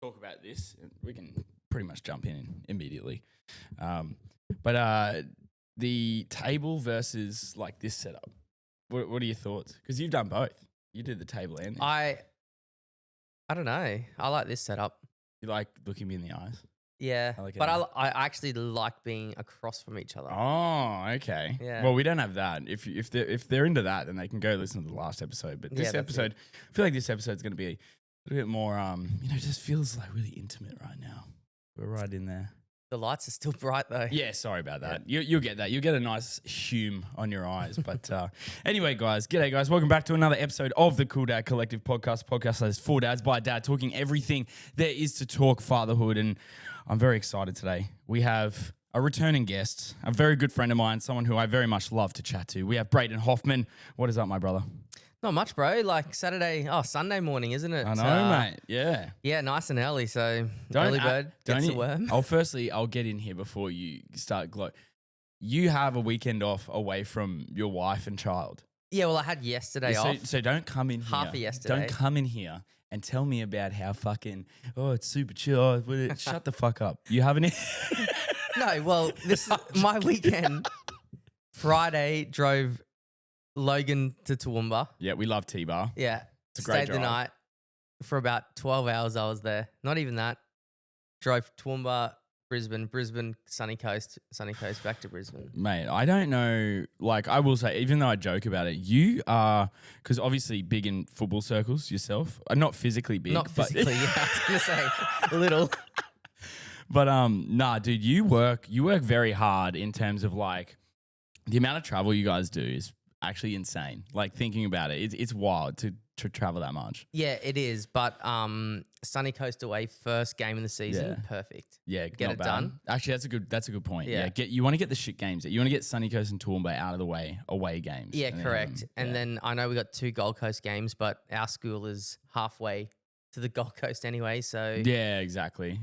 talk about this. We can pretty much jump in immediately. But the table versus like this setup. What are your thoughts? Because you've done both. You did the table and this. I don't know. I like this setup. You like looking me in the eyes? Yeah, I like it. but I actually like being across from each other. Oh, okay. Yeah. Well, we don't have that. If they're into that, then they can go listen to the last episode. But this episode, I feel like this episode's going to be a little bit more. It just feels like really intimate right now. We're right in there. The lights are still bright though. Yeah, sorry about that. Yeah. You'll get that. You'll get a nice hume on your eyes. But anyway, guys, g'day, guys. Welcome back to another episode of the Cool Dad Collective podcast that is for dads by dad, talking everything there is to talk fatherhood. And I'm very excited today. We have a returning guest, a very good friend of mine, someone who I very much love to chat to. We have Brayden Hoffman. What is up, my brother? Not much, bro. Like Sunday morning, isn't it? I know, mate. Yeah. Yeah, nice and early. So early bird gets the worm. I'll get in here before you start. You have a weekend off away from your wife and child. Yeah, well, I had yesterday off. So don't come in here. Half of yesterday. Don't come in here and tell me about how fucking, it's super chill. Shut the fuck up. You haven't? No, well, this is my weekend. Friday, drove Logan to Toowoomba. Yeah, we love T-Bar. Yeah. It's a great Stayed the night. For about 12 hours I was there. Not even that. Drove Toowoomba, Brisbane, Sunny Coast, back to Brisbane. Mate, I don't know. Like, I will say, even though I joke about it, you are, because obviously big in football circles yourself. Not physically big. Not physically, yeah. I was going to say a little. But nah, dude, you work very hard in terms of like the amount of travel you guys do is actually insane. Like thinking about it, it's wild to travel that much. Yeah, it is. But Sunny Coast away, first game in the season, perfect. Yeah, get it done. Actually, that's a good point. Yeah, you want to get the shit games. You want to get Sunny Coast and Toowoomba out of the way, away games. Yeah, correct. And then I know we got 2 Gold Coast games, but our school is halfway to the Gold Coast anyway. So yeah, exactly.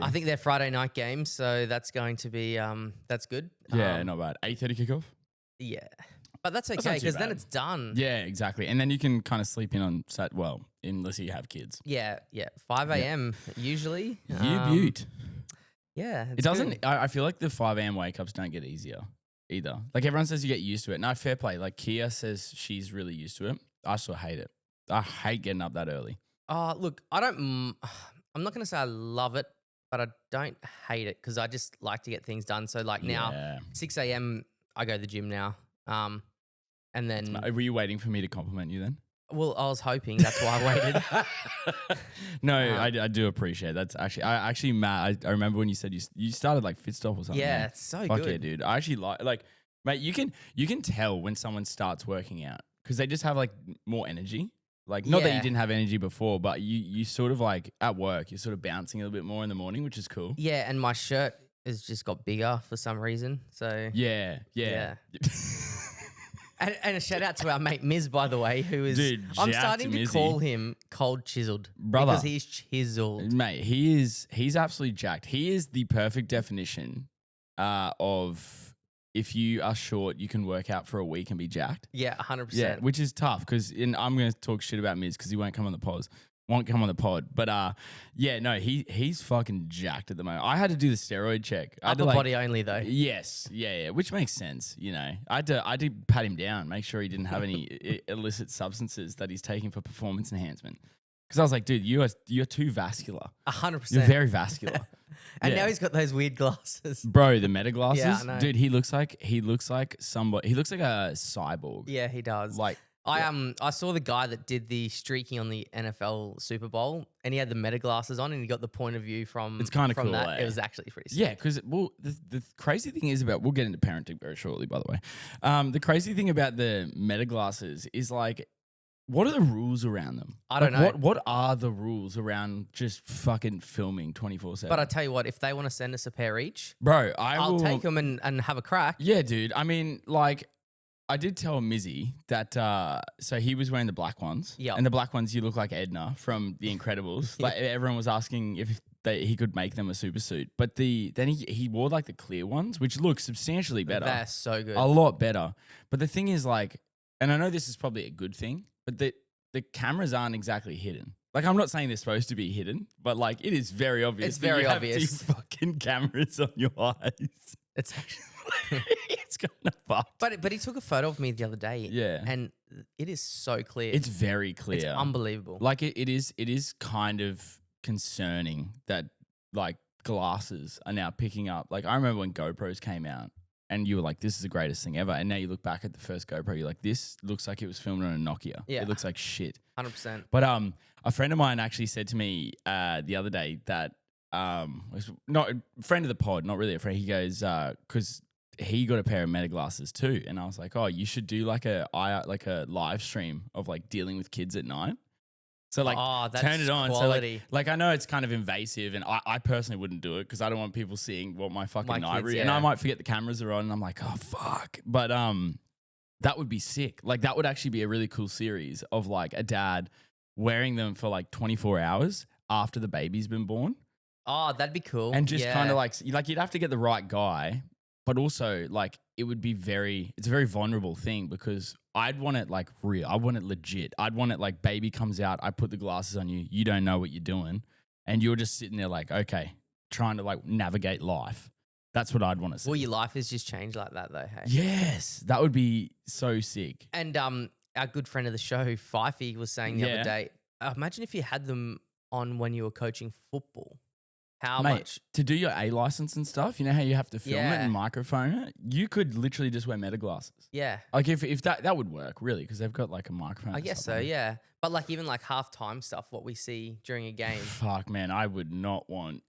I think they're Friday night games, so that's going to be that's good. Yeah, not bad. 8:30 kickoff. Yeah. But that's okay because then it's done. Yeah, exactly. And then you can kind of sleep in on unless you have kids. Yeah. 5 a.m. usually. You beaut. Yeah. It doesn't, I feel like the 5 a.m. wake ups don't get easier either. Like everyone says you get used to it. No, fair play. Like Kia says she's really used to it. I still hate it. I hate getting up that early. Look, I'm not going to say I love it, but I don't hate it because I just like to get things done. So like now, 6 a.m. I go to the gym now. And then were you waiting for me to compliment you then? Well, I was hoping. That's why I waited. No, I do appreciate it. That's actually Matt. I remember when you said you started like Fitstop or something. Yeah, it's so Fuck good. Yeah, dude. I actually like mate. You can tell when someone starts working out because they just have like more energy. Like not that you didn't have energy before, but you sort of like at work you're sort of bouncing a little bit more in the morning, which is cool. Yeah, and my shirt has just got bigger for some reason. So yeah. And a shout out to our mate Miz, by the way, who is I'm starting to call him cold chiseled, brother, because he's chiseled, mate. He's absolutely jacked. He is the perfect definition of if you are short, you can work out for a week and be jacked. Yeah, 100%. Yeah, which is tough because I'm going to talk shit about Miz because he won't come on the pod. But he's fucking jacked at the moment. I had to do the steroid check. Upper body only though. Yes, yeah, which makes sense. You know, I did pat him down, make sure he didn't have any illicit substances that he's taking for performance enhancement. Because I was like, dude, you're too vascular. 100%. You're very vascular. And now he's got those weird glasses, bro. The meta glasses, yeah, I know. Dude. He looks like somebody. He looks like a cyborg. Yeah, he does. Like. I saw the guy that did the streaking on the NFL Super Bowl, and he had the meta glasses on, and he got the point of view from. It's kind of cool. That. It was actually pretty sick. Yeah, because the crazy thing is we'll get into parenting very shortly. By the way, the crazy thing about the meta glasses is like, what are the rules around them? I don't know. What are the rules around just fucking filming 24/7? But I tell you what, if they want to send us a pair each, bro, I'll take them and have a crack. Yeah, dude. I mean, like. I did tell Mizzy that, so he was wearing the black ones. Yeah. And the black ones, you look like Edna from The Incredibles. Like everyone was asking if he could make them a super suit. But then he wore like the clear ones, which look substantially better. They're so good. A lot better. But the thing is like, and I know this is probably a good thing, but the cameras aren't exactly hidden. Like, I'm not saying they're supposed to be hidden, but like, it is very obvious. It's that very you have obvious. two fucking cameras on your eyes. It's actually. It's kind of fucked. But he took a photo of me the other day. Yeah. And it is so clear. It's very clear. It's unbelievable. Like it is kind of concerning that like glasses are now picking up. Like I remember when GoPros came out and you were like, this is the greatest thing ever. And now you look back at the first GoPro, you're like, this looks like it was filmed on a Nokia. Yeah. It looks like shit. 100%. But a friend of mine actually said to me the other day that was not a friend of the pod, not really a friend. He goes, because he got a pair of Meta glasses too. And I was like, oh, you should do like a live stream of like dealing with kids at night. So like turn it on. Quality. So like I know it's kind of invasive and I personally wouldn't do it because I don't want people seeing what my fucking eye kids, and I might forget the cameras are on and I'm like, oh fuck. But that would be sick. Like that would actually be a really cool series of like a dad wearing them for like 24 hours after the baby's been born. Oh, that'd be cool. And just kind of like you'd have to get the right guy, but also like it would be it's a very vulnerable thing because I'd want it like real. I want it legit. I'd want it like baby comes out, I put the glasses on you, you don't know what you're doing. And you're just sitting there like, okay, trying to like navigate life. That's what I'd want to see. Well, your life has just changed like that though, hey? Yes, that would be so sick. And our good friend of the show, Fifey, was saying the other day, imagine if you had them on when you were coaching football. How much? To do your A license and stuff, you know how you have to film it and microphone it? You could literally just wear Meta glasses. Yeah. Like if that would work, really, because they've got like a microphone. I guess so, yeah. But like even like halftime stuff, what we see during a game. Fuck, man, I would not want.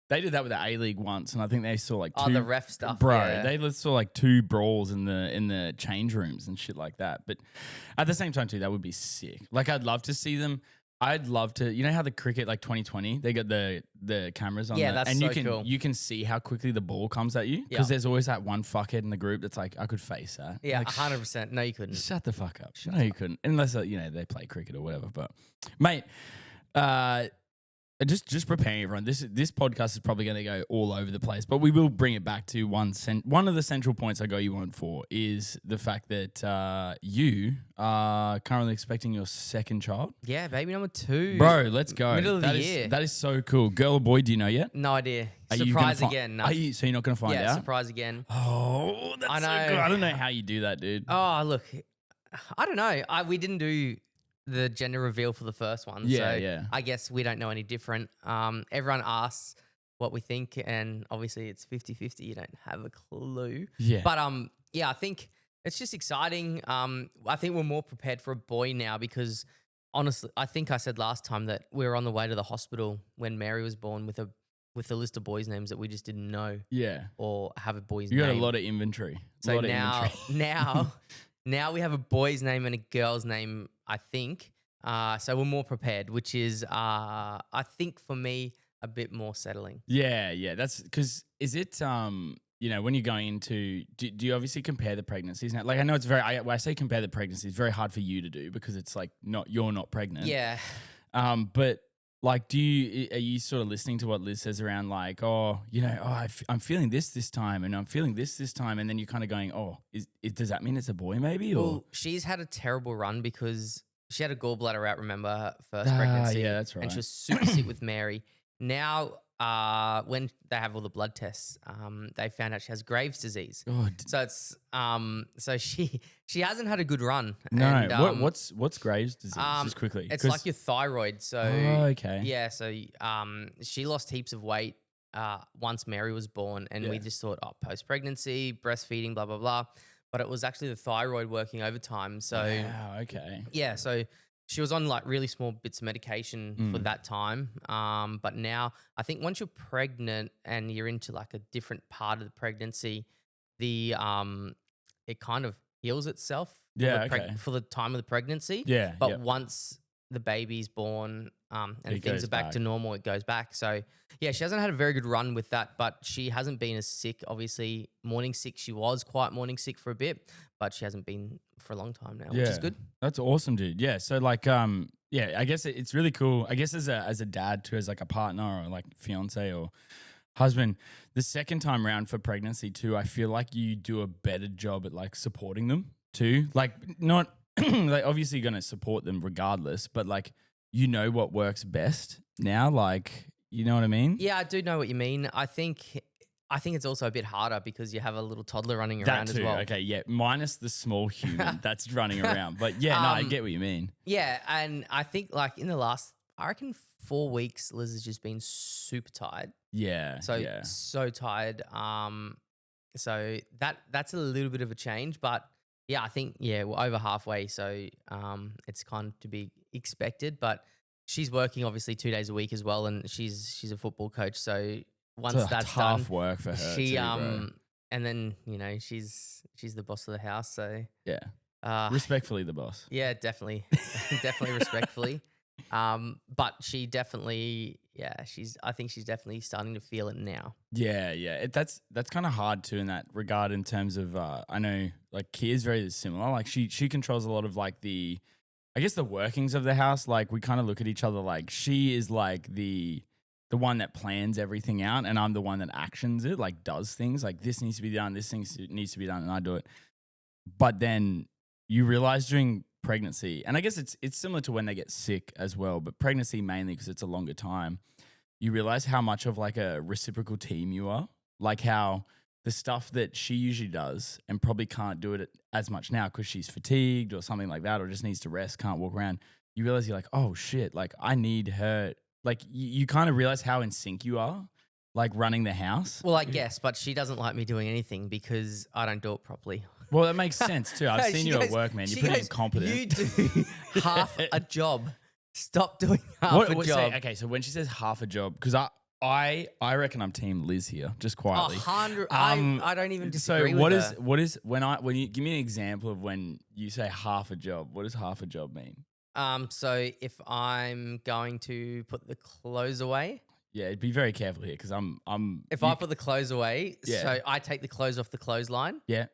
They did that with the A-League once, and I think they saw like two. The ref stuff, bro. yeah. They saw like two brawls in the change rooms and shit like that. But at the same time, too, that would be sick. Like I'd love to see them. I'd love to. You know how the cricket like 2020, they got the cameras on. Yeah, that's and so cool. You can see how quickly the ball comes at you because there's always that one fuckhead in the group that's like, I could face that. Yeah, like, 100%. No, you couldn't. Shut the fuck up. No, you couldn't, unless they play cricket or whatever. But mate, just preparing everyone. This podcast is probably going to go all over the place, but we will bring it back to one of the central points I got you on for is the fact that you are currently expecting your second child. Yeah, baby number 2. Bro, let's go. Middle of the year. That is so cool. Girl or boy, do you know yet? No idea. Surprise again. No. So you're not going to find out? Yeah, surprise again. Oh, that's so good. I don't know how you do that, dude. Oh, look, I don't know. We didn't do the gender reveal for the first one. So I guess we don't know any different. Everyone asks what we think, and obviously it's 50-50. You don't have a clue. Yeah. But I think it's just exciting. I think we're more prepared for a boy now because honestly, I think I said last time that we were on the way to the hospital when Mary was born with a list of boys' names that we just didn't know. Yeah. Or have a boy's name. You got a lot of inventory. So now we have a boy's name and a girl's name, I think. So we're more prepared, which is, I think for me, a bit more settling. Yeah. That's because is it, when you're going into, do you obviously compare the pregnancies now? Like I know it's when I say compare the pregnancies, it's very hard for you to do because it's like you're not pregnant. Yeah. But like, are you sort of listening to what Liz says around like, I'm feeling this time and I'm feeling this time. And then you're kind of going, does that mean it's a boy maybe? Or? Well, she's had a terrible run because she had a gallbladder out, remember, her first pregnancy. Yeah, that's right. And she was super sick with Mary. Now, when they have all the blood tests, they found out she has Graves' disease. Oh, so it's so she hasn't had a good run. No, and, what's Graves' disease? Just quickly, it's like your thyroid. So okay, yeah. So she lost heaps of weight once Mary was born, and we just thought, post pregnancy, breastfeeding, blah blah blah. But it was actually the thyroid working overtime. So okay, yeah. So she was on like really small bits of medication for that time. But now I think once you're pregnant and you're into like a different part of the pregnancy, it kind of heals itself for the time of the pregnancy. Yeah. But once the baby's born and things are back to normal, it goes back. So yeah, she hasn't had a very good run with that, but she hasn't been as sick. Obviously, morning sick, she was quite morning sick for a bit, but she hasn't been for a long time now, which is good. That's awesome, dude. Yeah. So like, I guess it's really cool. I guess as a dad too, as like a partner or like fiance or husband, the second time round for pregnancy too, I feel like you do a better job at like supporting them too. Like not like obviously you're going to support them regardless, but like you know what works best now. Like, you know what I mean? Yeah, I do know what you mean. I think it's also a bit harder because you have a little toddler running That around too. as well. Okay, yeah. Minus the small human that's running around. But yeah, no, I get what you mean. Yeah, and I think like in the last, I reckon 4 weeks, Liz has just been super tired. Yeah. So tired. So that's a little bit of a change, but yeah, I think we're over halfway, so it's kind of to be expected. But she's working obviously 2 days a week as well, and she's a football coach. So once It's that's tough done, work for her. she too, bro. and then she's the boss of the house. So Yeah. Respectfully, the boss. yeah, definitely, definitely respectfully. But she definitely, I think she's definitely starting to feel it now. Yeah. That's kind of hard too in that regard in terms of I know like Kia's very similar. Like she controls a lot of like I guess the workings of the house. Like we kind of look at each other like she is like the one that plans everything out, and I'm the one that actions it, like does things like this needs to be done, this thing needs to be done, and I do it. But then you realize during pregnancy, and I guess it's similar to when they get sick as well, but pregnancy mainly because it's a longer time, you realize how much of like a reciprocal team you are. Like how the stuff that she usually does and probably can't do it as much now because she's fatigued or something like that, or just needs to rest, can't walk around. You realize you're like, oh shit, like I need her. Like you kind of realize how in sync you are, like running the house. Well, I guess, but she doesn't like me doing anything because I don't do it properly. Well, that makes sense too. I've seen you goes, at work, man. You're pretty incompetent. You do half a job. Stop doing half a job. So when she says half a job, because I reckon I'm team Liz here, just quietly. 100. I don't even disagree with her. What is when you give me an example of when you say half a job? What does half a job mean? So if I'm going to put the clothes away. Yeah, be very careful here because If I put the clothes away, so I take the clothes off the clothesline. Yeah.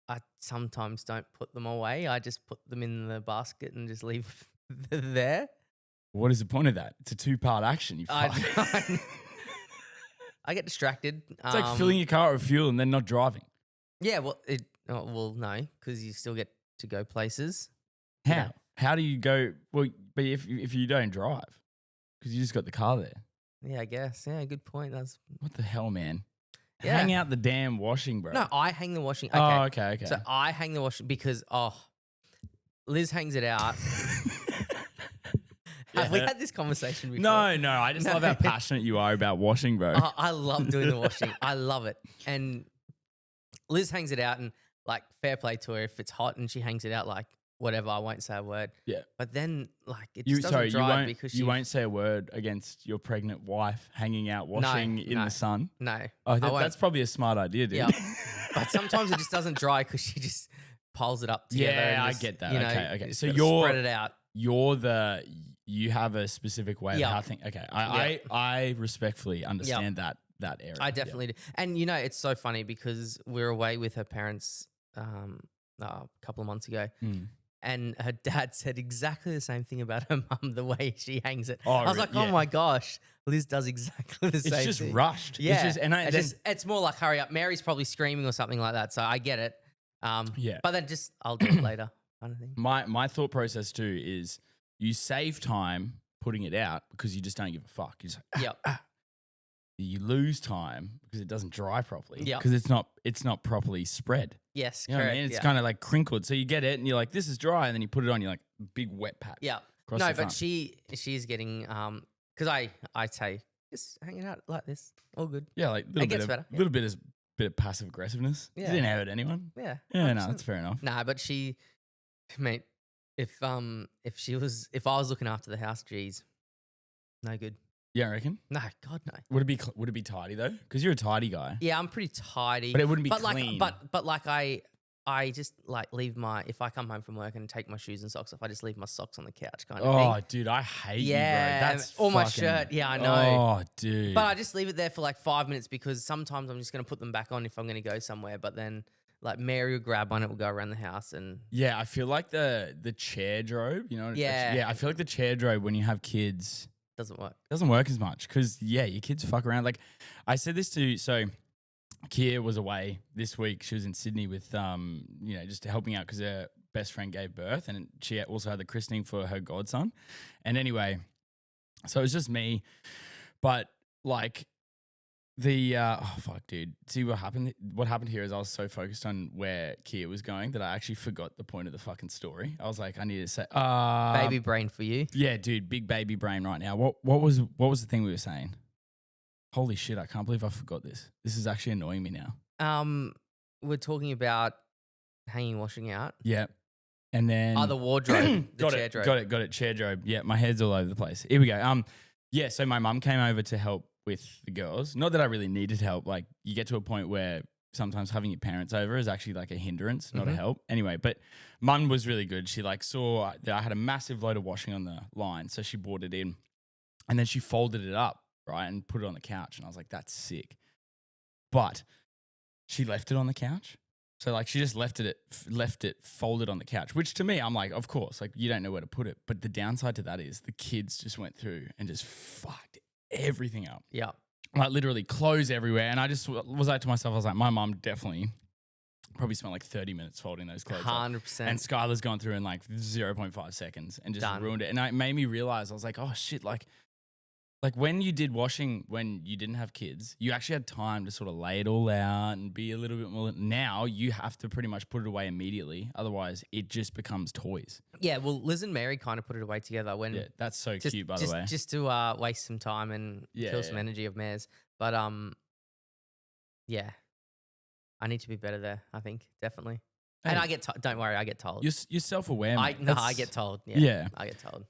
I sometimes don't put them away. I just put them in the basket and just leave them there. What is the point of that? It's a 2-part action. You fuck. I get distracted. It's like filling your car with fuel and then not driving. Yeah, well, no, because you still get to go places. How? Yeah. How do you go? Well, but if you don't drive, because you just got the car there. Yeah, I guess. Yeah, good point. That's what the hell, man. Yeah. Hang out the damn washing, bro. No, I hang the washing. Okay. Oh, okay. So I hang the washing because Liz hangs it out. Have we had this conversation before? No. I just love how passionate you are about washing, bro. I love doing the washing. I love it. And Liz hangs it out, and like fair play to her if it's hot and she hangs it out like whatever. I won't say a word. Yeah. But then like it just doesn't dry because you won't say a word against your pregnant wife hanging out washing in the sun. No. Oh, that's probably a smart idea, dude. Yeah. But sometimes it just doesn't dry because she just piles it up together. Yeah, and just, I get that. You know, okay. So spread it out. You have a specific way of how things. Okay, I respectfully understand that area. I definitely do. And it's so funny because we're away with her parents a couple of months ago. And her dad said exactly the same thing about her mum, the way she hangs it. I was like, oh my gosh, Liz does exactly the same thing. It's just rushed. Yeah. It's more like, hurry up. Mary's probably screaming or something like that. So I get it. But then I'll do it later kind of thing. My thought process too is you save time putting it out because you just don't give a fuck. You just You lose time because it doesn't dry properly. Because it's not properly spread. Yes, you know correct. What I mean? It's kind of like crinkled. So you get it and you're like, this is dry, and then you put it on, you're like big wet patch. Yeah. No, but she's getting because I say just hang it out like this, all good. Yeah, like little bit of passive aggressiveness. Yeah. You didn't hurt anyone. Yeah. Yeah, no, that's fair enough. Nah, but mate, if I was looking after the house, geez, no good. Yeah, I reckon. No, God no. Would it be tidy though? Because you're a tidy guy. Yeah, I'm pretty tidy. But it wouldn't be clean. But I just like leave if I come home from work and take my shoes and socks off, I just leave my socks on the couch kind of thing. Oh, dude, I hate you, bro. That's my shirt. Yeah, I know. Oh, dude. But I just leave it there for like 5 minutes because sometimes I'm just going to put them back on if I'm going to go somewhere. But then like Mary will grab one, it will go around the house and... Yeah, I feel like the chair drobe, Yeah. I feel like the chair drobe when you have kids... Doesn't work as much because, your kids fuck around. Like, I said this so Kia was away this week. She was in Sydney with, just helping out because her best friend gave birth, and she also had the christening for her godson. And anyway, so it was just me, but like oh fuck, dude. See what happened? What happened here is I was so focused on where Kia was going that I actually forgot the point of the fucking story. I was like, I need to say, baby brain for you. Yeah, dude, big baby brain right now. What was the thing we were saying? Holy shit, I can't believe I forgot this. This is actually annoying me now. We're talking about hanging washing out. Yeah. And then the wardrobe, the chair drobe. Got it. Chair drobe. Yeah, my head's all over the place. Here we go. Yeah, so my mum came over to help with the girls. Not that I really needed help. Like, you get to a point where sometimes having your parents over is actually like a hindrance, not a help. Anyway, but mum was really good. She like saw that I had a massive load of washing on the line, so she brought it in, and then she folded it up, right, and put it on the couch. And I was like, that's sick. But she left it on the couch. So like she just left it folded on the couch, which to me, I'm like, of course, like you don't know where to put it. But the downside to that is the kids just went through and just fucked everything up. Yeah. Like literally clothes everywhere. And I just was like to myself, I was like, my mum definitely probably spent like 30 minutes folding those clothes 100%. up. And Skylar's gone through in like 0.5 seconds and just ruined it. And it made me realize, I was like, oh shit, like when you did washing, when you didn't have kids, you actually had time to sort of lay it all out and be a little bit more. Now you have to pretty much put it away immediately. Otherwise, it just becomes toys. Yeah, well, Liz and Mary kind of put it away together. Yeah, that's so cute, by the way. Just to waste some time and kill some energy of Mare's. But, yeah, I need to be better there, I think, definitely. Hey, and don't worry, I get told. You're self-aware, mate. I get told. Yeah, I get told.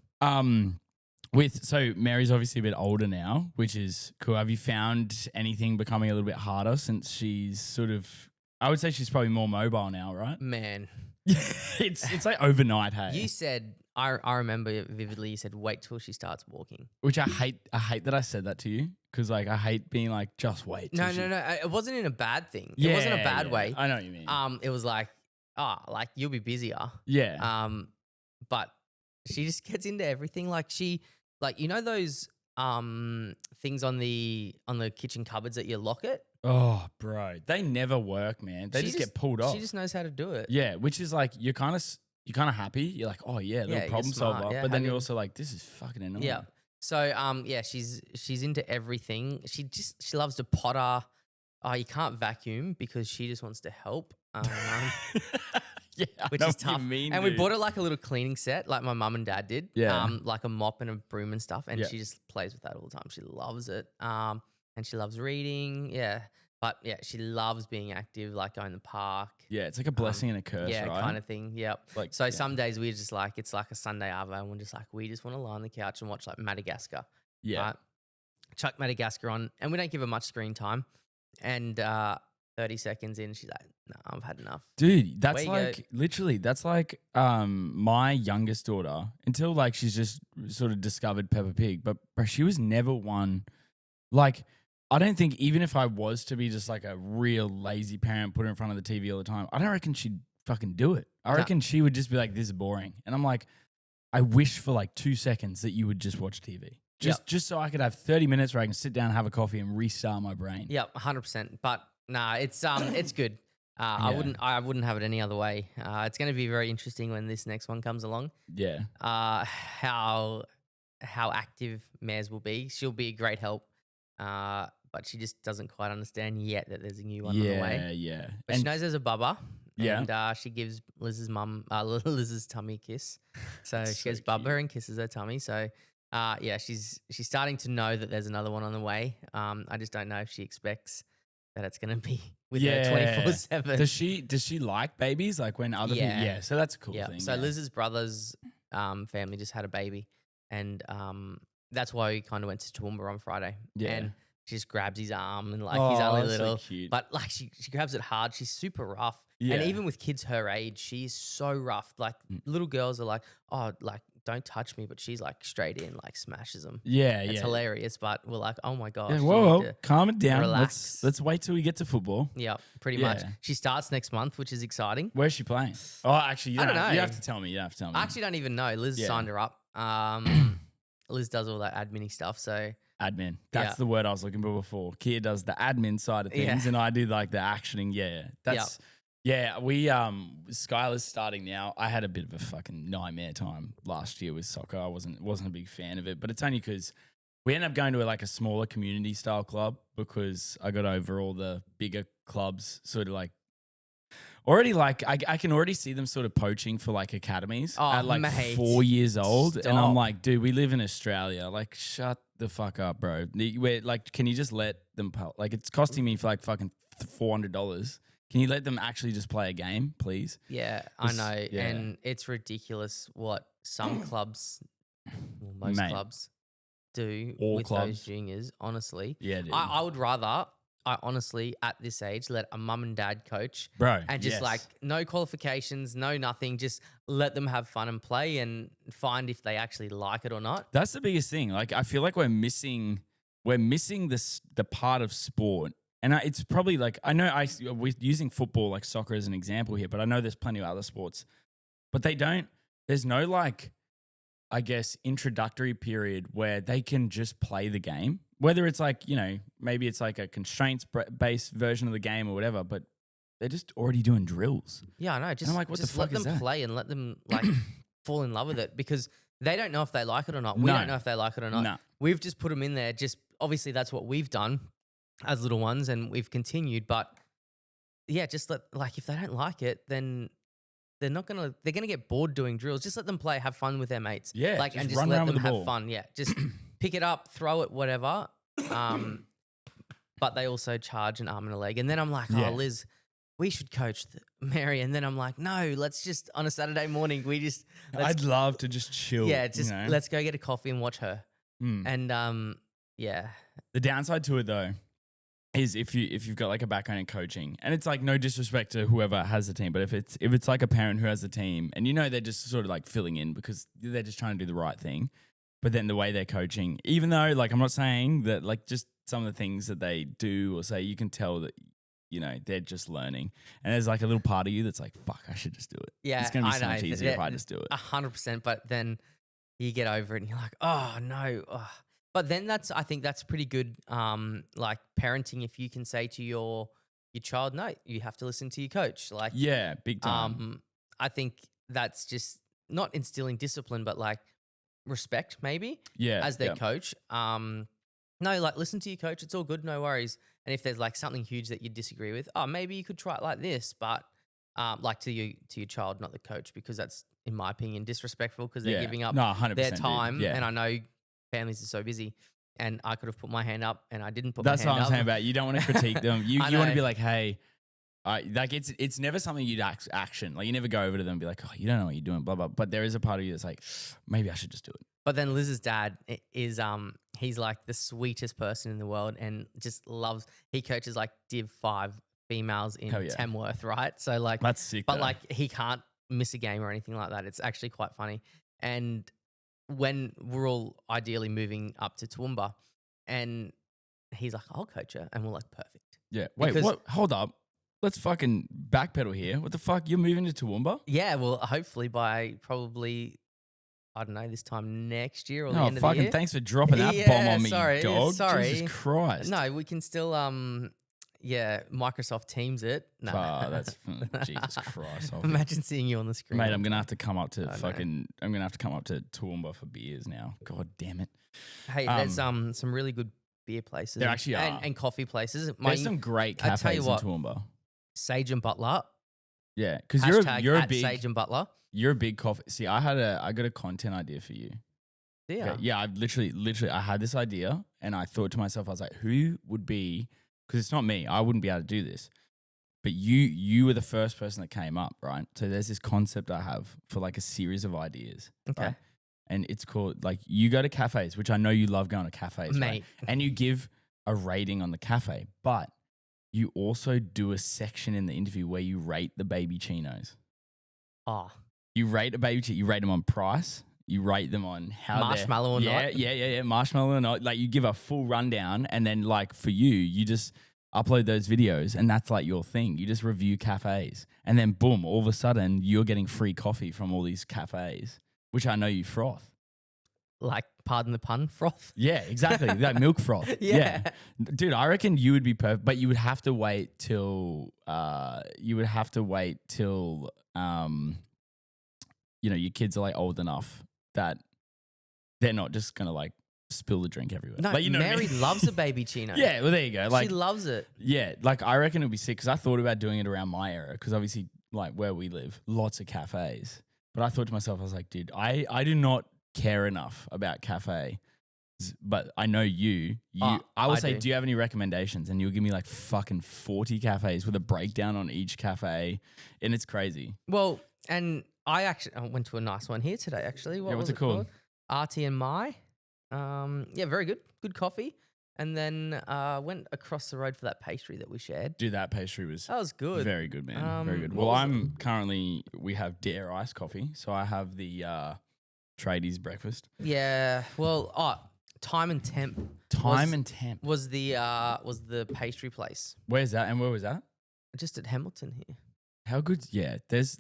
So Mary's obviously a bit older now, which is cool. Have you found anything becoming a little bit harder since she's sort of, I would say she's probably more mobile now, right? Man. it's like overnight, hey? You said, I remember vividly, you said, wait till she starts walking. Which I hate that I said that to you because like I hate being like, just wait. No. It wasn't in a bad thing. It wasn't a bad way. I know what you mean. It was like, like you'll be busier. Yeah. But she just gets into everything. Like you know those things on the kitchen cupboards that you lock it? Oh, bro, they never work, man. They just get pulled off. She just knows how to do it. Yeah, which is like you're kind of happy. You're like, oh yeah, little problem solver. Yeah, but then you're also like, this is fucking annoying. Yeah. So she's into everything. She loves to potter. You can't vacuum because she just wants to help. Yeah, which is tough. And we bought her like a little cleaning set, like my mum and dad did. Yeah. Like a mop and a broom and stuff. And she just plays with that all the time. She loves it. And she loves reading. Yeah. But yeah, she loves being active, like going to the park. Yeah, it's like a blessing and a curse, right? Yeah, kind of thing. Yep. Some days we're just like, it's like a Sunday arvo and we're just like, we just want to lie on the couch and watch like Madagascar. Yeah. Right? Chuck Madagascar on and we don't give her much screen time. And 30 seconds in, she's like, no, I've had enough. Dude, that's like literally, that's like my youngest daughter until like she's just sort of discovered Peppa Pig. But bro, she was never one like, I don't think even if I was to be just like a real lazy parent, put her in front of the TV all the time, I don't reckon she'd fucking do it. I reckon she would just be like, this is boring. And I'm like, I wish for like 2 seconds that you would just watch TV. Just so I could have 30 minutes where I can sit down, have a coffee and restart my brain. Yep, 100%. But nah, it's good. I wouldn't have it any other way. It's going to be very interesting when this next one comes along. Yeah. How active Mares will be. She'll be a great help. But she just doesn't quite understand yet that there's a new one on the way. Yeah. But she knows there's a bubba. Yeah. And she gives Liz's mum, Liz's tummy a kiss. So she goes bubba and kisses her tummy. So she's starting to know that there's another one on the way. I just don't know if she expects that it's going to be with her 24/7. Does she like babies? Like when other people? Yeah. So that's a cool thing. So Liz's brother's family just had a baby. And that's why we kind of went to Toowoomba on Friday. Yeah. And she just grabs his arm and like he's only little. So cute. But like she grabs it hard. She's super rough. Yeah. And even with kids her age, she's so rough. Like little girls are like, oh, like don't touch me. But she's like straight in, like smashes them. Yeah, it's hilarious. But we're like, oh my gosh. Yeah, whoa, calm it down. Relax. Let's wait till we get to football. Yeah, pretty much. She starts next month, which is exciting. Where's she playing? Oh, actually, I don't know. You have to tell me. I actually don't even know. Liz signed her up. Liz does all that admin stuff. So admin. That's the word I was looking for before. Kia does the admin side of things and I do like the actioning. Yeah. Yeah, we Skylar's starting now. I had a bit of a fucking nightmare time last year with soccer. I wasn't a big fan of it, but it's only because we ended up going to a smaller community style club because I got over all the bigger clubs sort of already I can already see them sort of poaching for academies at mate, 4 years old. stop. And I'm like, dude, we live in Australia. Shut the fuck up, bro. Can you just let them it's costing me for fucking $400. Can you let them actually just play a game, please? Yeah, I know. Yeah. And it's ridiculous what some clubs, most clubs do with those juniors, honestly. Yeah, dude. I would rather, honestly, at this age, let a mum and dad coach. Bro, and just no qualifications, no nothing. Just let them have fun and play and find if they actually like it or not. That's the biggest thing. I feel like we're missing the part of sport. And it's probably I know we're using football, soccer as an example here, but I know there's plenty of other sports. But there's no I guess, introductory period where they can just play the game. Whether it's maybe it's a constraints-based version of the game or whatever, but they're just already doing drills. Yeah, I know. Just, what the fuck let them play and let them fall in love with it because they don't know if they like it or not. We don't know if they like it or not. No. We've just put them in there. Just obviously that's what we've done as little ones and we've continued. But yeah, just if they don't like it, then they're gonna get bored doing drills. Just let them play, have fun with their mates. Yeah, and just let them have fun. Yeah, just pick it up, throw it, whatever. But they also charge an arm and a leg. And then I'm like, oh, Liz, we should coach Mary. And then I'm like, no, let's just on a Saturday morning, I'd love to just chill. Yeah, let's go get a coffee and watch her. And yeah. The downside to it though is if you've got a background in coaching, and it's no disrespect to whoever has the team, but if it's a parent who has the team and they're just sort of filling in because they're just trying to do the right thing, but then the way they're coaching, even though I'm not saying that just some of the things that they do or say, you can tell that they're just learning, and there's a little part of you that's fuck, I should just do it. Yeah, it's gonna be so much easier if I just do it. 100%, but then you get over it and you're like, oh no. Oh. But then I think that's pretty good, parenting. If you can say to your child, no, you have to listen to your coach. Yeah, big time. I think that's just not instilling discipline, but respect maybe. Yeah, as their coach. No, listen to your coach. It's all good, no worries. And if there's something huge that you disagree with, maybe you could try it like this, but to your child, not the coach, because that's, in my opinion, disrespectful because they're giving up 100%, their time. Yeah. And I know families are so busy, and I could have put my hand up, and I didn't put. That's my hand what I'm up. saying about you don't want to critique them. You want to be like, hey, it's never something you'd action. You never go over to them and be like, oh, you don't know what you're doing, blah blah. But there is a part of you that's maybe I should just do it. But then Liz's dad is he's the sweetest person in the world, and just loves. He coaches Div 5 females in Tamworth, right? So that's sick. But he can't miss a game or anything like that. It's actually quite funny. And when we're all ideally moving up to Toowoomba, and he's like, I'll coach her, and we're like, perfect. Yeah. Wait, what? Hold up. Let's fucking backpedal here. What the fuck? You're moving to Toowoomba? Yeah, well, hopefully by probably, I don't know, this time next year or the end of the year. Thanks for dropping that bomb on me, dog. Sorry. Jesus Christ. No, we can still, Microsoft Teams it. No. Oh, that's Jesus Christ. Imagine seeing you on the screen. Mate, I'm gonna have to come up to Toowoomba for beers now. God damn it. Hey, there's some really good beer places. There actually are. And coffee places. There's some great cafes in Toowoomba. Sage and Butler. Yeah, because you're a big Sage and Butler. You're a big coffee. See, I got a content idea for you. Yeah. Okay, yeah, I literally I had this idea and I thought to myself, I was like, who would be, because it's not me, I wouldn't be able to do this. But you were the first person that came up, right? So there's this concept I have for a series of ideas. Okay. Right? And it's called you go to cafes, which I know you love going to cafes, mate. Right? And you give a rating on the cafe, but you also do a section in the interview where you rate the Babychinos. Oh. You rate a Babychino, you rate them on price, you rate them on how marshmallow or not. Yeah, marshmallow or not. You give a full rundown, and then for you just upload those videos, and that's your thing. You just review cafes, and then boom, all of a sudden you're getting free coffee from all these cafes, which I know you froth. pardon the pun, froth. Yeah, exactly. That milk froth. Yeah. Dude, I reckon you would be perfect, but you would have to wait till your kids are like old enough that they're not just gonna like spill the drink everywhere. No, like, you know what I Mary mean? loves a Babychino. Yeah, well, there you go. Like, she loves it. yeah, like I reckon it'd be sick because I thought about doing it around my era because obviously, like where we live, lots of cafes. But I thought to myself, I was like, dude, I do not care enough about cafe. But I know you. I will say, do you have any recommendations? And you'll give me like fucking 40 cafes with a breakdown on each cafe, and it's crazy. Well, and I went to a nice one here today. Actually, what's it called? Artie and Mai. Yeah, very good. Good coffee. And then went across the road for that pastry that we shared. Dude, that pastry was good. Very good, man. Very good. Well, we have Dare iced coffee, so I have the tradies breakfast. Yeah. Well, Time and Temp. Was the pastry place. Where's that? And where was that? Just at Hamilton here. How good? Yeah, there's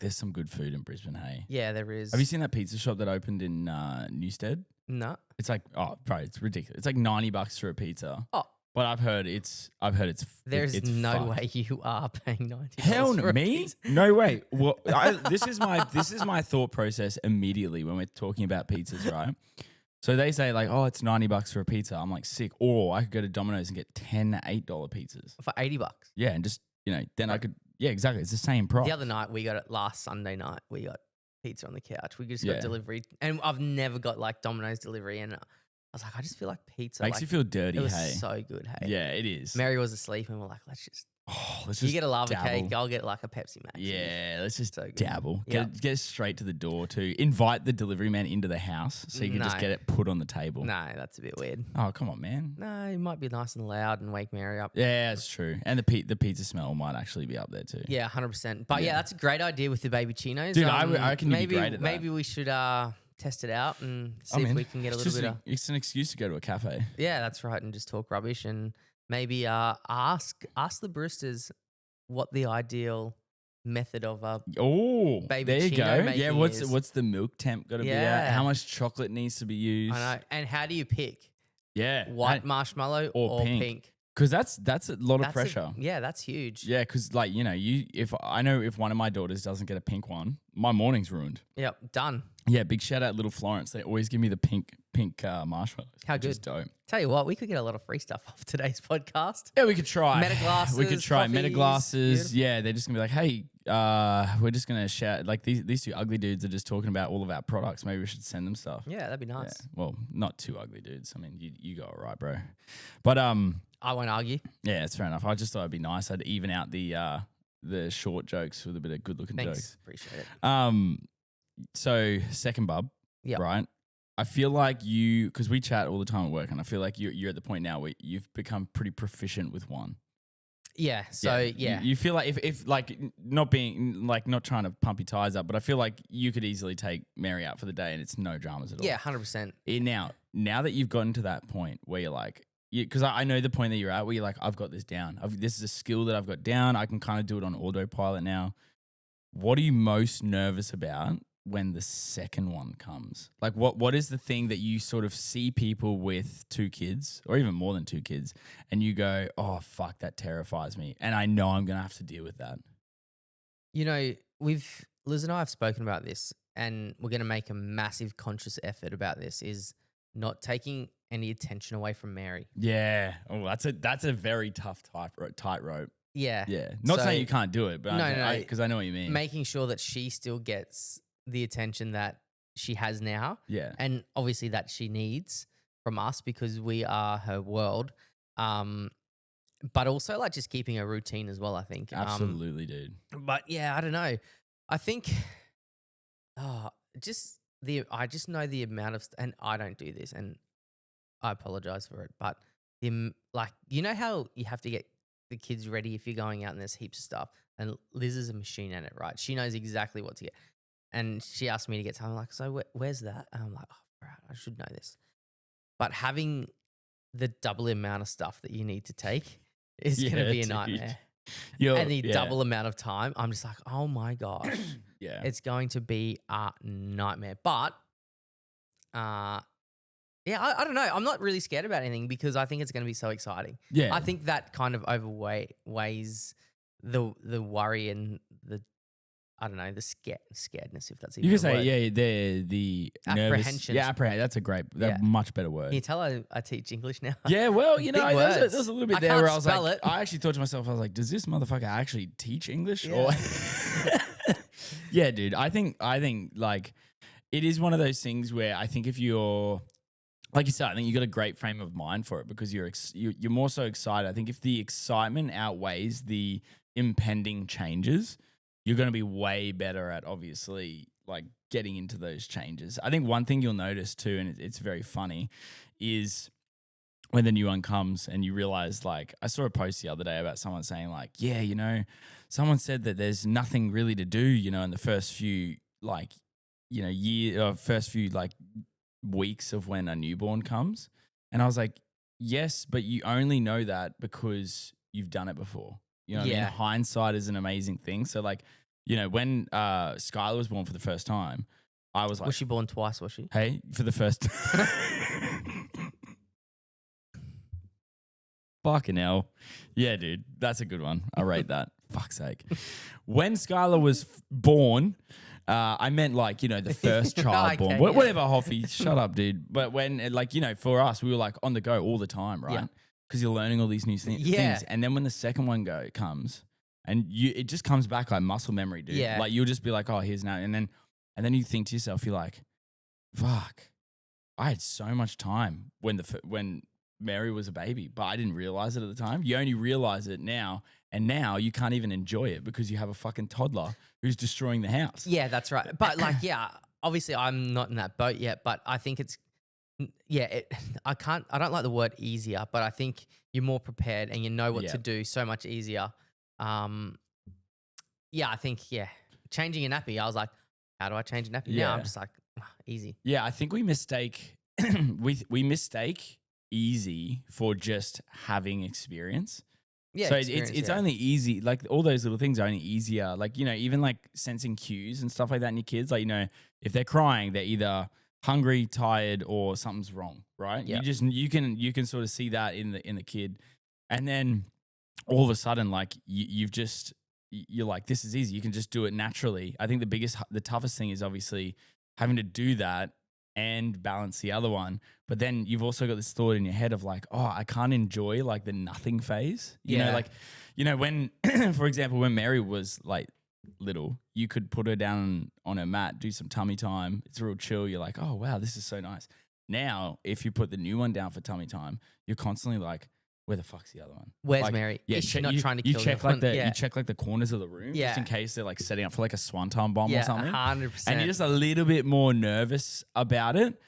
some good food in Brisbane, hey? Yeah, there is. Have you seen that pizza shop that opened in Newstead? No. It's like, bro, it's ridiculous. It's like $90 for a pizza. Oh. But I've heard it's There's no fucked. way you are paying $90. Hell for no, a me? pizza. No way. Well, this is my thought process immediately when we're talking about pizzas, right? So they say like, oh, it's $90 for a pizza. I'm like, sick. Or I could go to Domino's and get 10 $8 pizzas. For $80. Yeah, and just, then I could, yeah, exactly. It's the same price. The other night we got it last Sunday night. We got pizza on the couch. We just got delivery. And I've never got like Domino's delivery. And I was like, I just feel like pizza. Makes you feel dirty, it was hey? so good, hey? Yeah, it is. Mary was asleep and we're like, let's just you get a lava dabble. cake. I'll get like a Pepsi Max. Yeah, let's just so good. dabble. Yep. Get straight to the door too. Invite the delivery man into the house so you can just get it put on the table. No, that's a bit weird. Oh, come on, man. No, it might be nice and loud and wake Mary up. Yeah, it's true. And the pizza smell might actually be up there too. Yeah, 100%. But yeah, that's a great idea with the Babychinos. Dude, I reckon you'd be great at that. Maybe we should test it out and see if we can get a little bit of... It's an excuse to go to a cafe. Yeah, that's right. And just talk rubbish and maybe ask the baristas what the ideal method of there you go. Yeah, is. what's the milk temp got to be at? How much chocolate needs to be used? I know. And how do you pick? Yeah, White marshmallow or pink? Because that's a lot of pressure. Yeah, that's huge. Yeah, because like if one of my daughters doesn't get a pink one, my morning's ruined. Yep, done. Yeah, big shout out Little Florence. They always give me the pink marshmallows. How good. Just dope. Tell you what, we could get a lot of free stuff off today's podcast. Yeah, we could try. Meta glasses. We could try meta glasses. Beautiful. Yeah, they're just gonna be like, hey, we're just gonna shout like these two ugly dudes are just talking about all of our products. Maybe we should send them stuff. Yeah, that'd be nice. Yeah. Well, not two ugly dudes. I mean, you go all right, bro. But I won't argue. Yeah, it's fair enough. I just thought it'd be nice. I'd even out the short jokes with a bit of good looking jokes. Appreciate it. So second bub, right? I feel like because we chat all the time at work, and I feel like you're at the point now where you've become pretty proficient with one. Yeah. So yeah. You feel like if like not being like not trying to pump your tires up, but I feel like you could easily take Mary out for the day and it's no dramas at all. Yeah, 100%. Now that you've gotten to that point where you're like, because I know the point that you're at where you're like, I've got this down. This is a skill that I've got down. I can kind of do it on autopilot now. What are you most nervous about when the second one comes? Like what is the thing that you sort of see people with 2 kids or even more than 2 kids and you go, oh, fuck, that terrifies me. And I know I'm going to have to deal with that. Liz and I have spoken about this and we're going to make a massive conscious effort about this is not taking any attention away from Mary. Yeah. Oh, that's a very tough tightrope. Yeah. Yeah. Not saying you can't do it, but no. Because I know what you mean. Making sure that she still gets the attention that she has now. Yeah. And obviously that she needs from us because we are her world. But also like just keeping a routine as well, I think. Absolutely, dude. But yeah, I don't know. I think I just know the amount of and I don't do this and I apologize for it, but how you have to get the kids ready if you're going out and there's heaps of stuff. And Liz is a machine at it, right? She knows exactly what to get. And she asked me to get something. I'm like, so where's that? And I'm like, oh, I should know this. But having the double amount of stuff that you need to take is going to be a nightmare. And the double amount of time, I'm just like, oh my gosh. Yeah. It's going to be a nightmare. But Yeah, I don't know. I'm not really scared about anything because I think it's going to be so exciting. Yeah. I think that kind of weighs the worry and the, I don't know, the scaredness, if that's even You could a say, word. yeah, the nervous. Apprehension. Yeah, apprehension. That's a great, Yeah. much better Can you word. tell I teach English now? Yeah, well, you know, Big there's words. a little bit I there can't where I was spell like, it. I actually thought to myself, I was like, does this motherfucker actually teach English? Yeah. Or yeah, dude. I think like it is one of those things where I think if you're, like you said, I think you got a great frame of mind for it because you're more so excited. I think if the excitement outweighs the impending changes, you're going to be way better at obviously like getting into those changes. I think one thing you'll notice too, and it's very funny, is when the new one comes and you realize, like, I saw a post the other day about someone saying like, yeah, you know, someone said that there's nothing really to do, you know, in the first few like, you know, first few like weeks of when a newborn comes. And I was like, yes, but you only know that because you've done it before. You know what I mean? Yeah. Hindsight is an amazing thing. So like, you know, when Skylar was born for the first time, I was like, Was she born twice, was she? hey, for the first fucking hell. Yeah, dude. That's a good one. I rate that. Fuck's sake. When Skylar was born, I meant like, you know, the first child born. Okay, yeah. Whatever, Hoffy. Shut up, dude. But when, like, you know, for us, we were like on the go all the time, right? Yeah. Because you're learning all these new things. Yeah. And then when the second one comes, and it just comes back like muscle memory, dude. Yeah. Like you'll just be like, oh, here's now. And then you think to yourself, you're like, fuck, I had so much time when Mary was a baby, but I didn't realize it at the time. You only realize it now, and now you can't even enjoy it because you have a fucking toddler who's destroying the house. Yeah, that's right. But like, yeah, obviously I'm not in that boat yet, but I think it's, yeah, I don't like the word easier, but I think you're more prepared and you know what to do so much easier. Yeah, I think, yeah, changing a nappy, I was like, how do I change a nappy now? I'm just like, easy. Yeah, I think we mistake easy for just having experience. Yeah, so it's only easy. Like all those little things are only easier. Like, you know, even like sensing cues and stuff like that in your kids. Like, you know, if they're crying, they're either hungry, tired, or something's wrong, right? Yep. You can sort of see that in the kid, and then all of a sudden, like you're like, this is easy. You can just do it naturally. I think the toughest thing is obviously having to do that and balance the other one. But then you've also got this thought in your head of like, oh, I can't enjoy like the nothing phase. You know, like, you know, when, for example, when Mary was like little, you could put her down on her mat, do some tummy time. It's real chill. You're like, oh, wow, this is so nice. Now, if you put the new one down for tummy time, you're constantly like, where the fuck's the other one? Where's like, Mary? Yeah, Is she not trying to kill you check the like one? the Yeah. you check like the corners of the room just in case they're like setting up for like a swanton bomb or something. 100%. And you're just a little bit more nervous about it.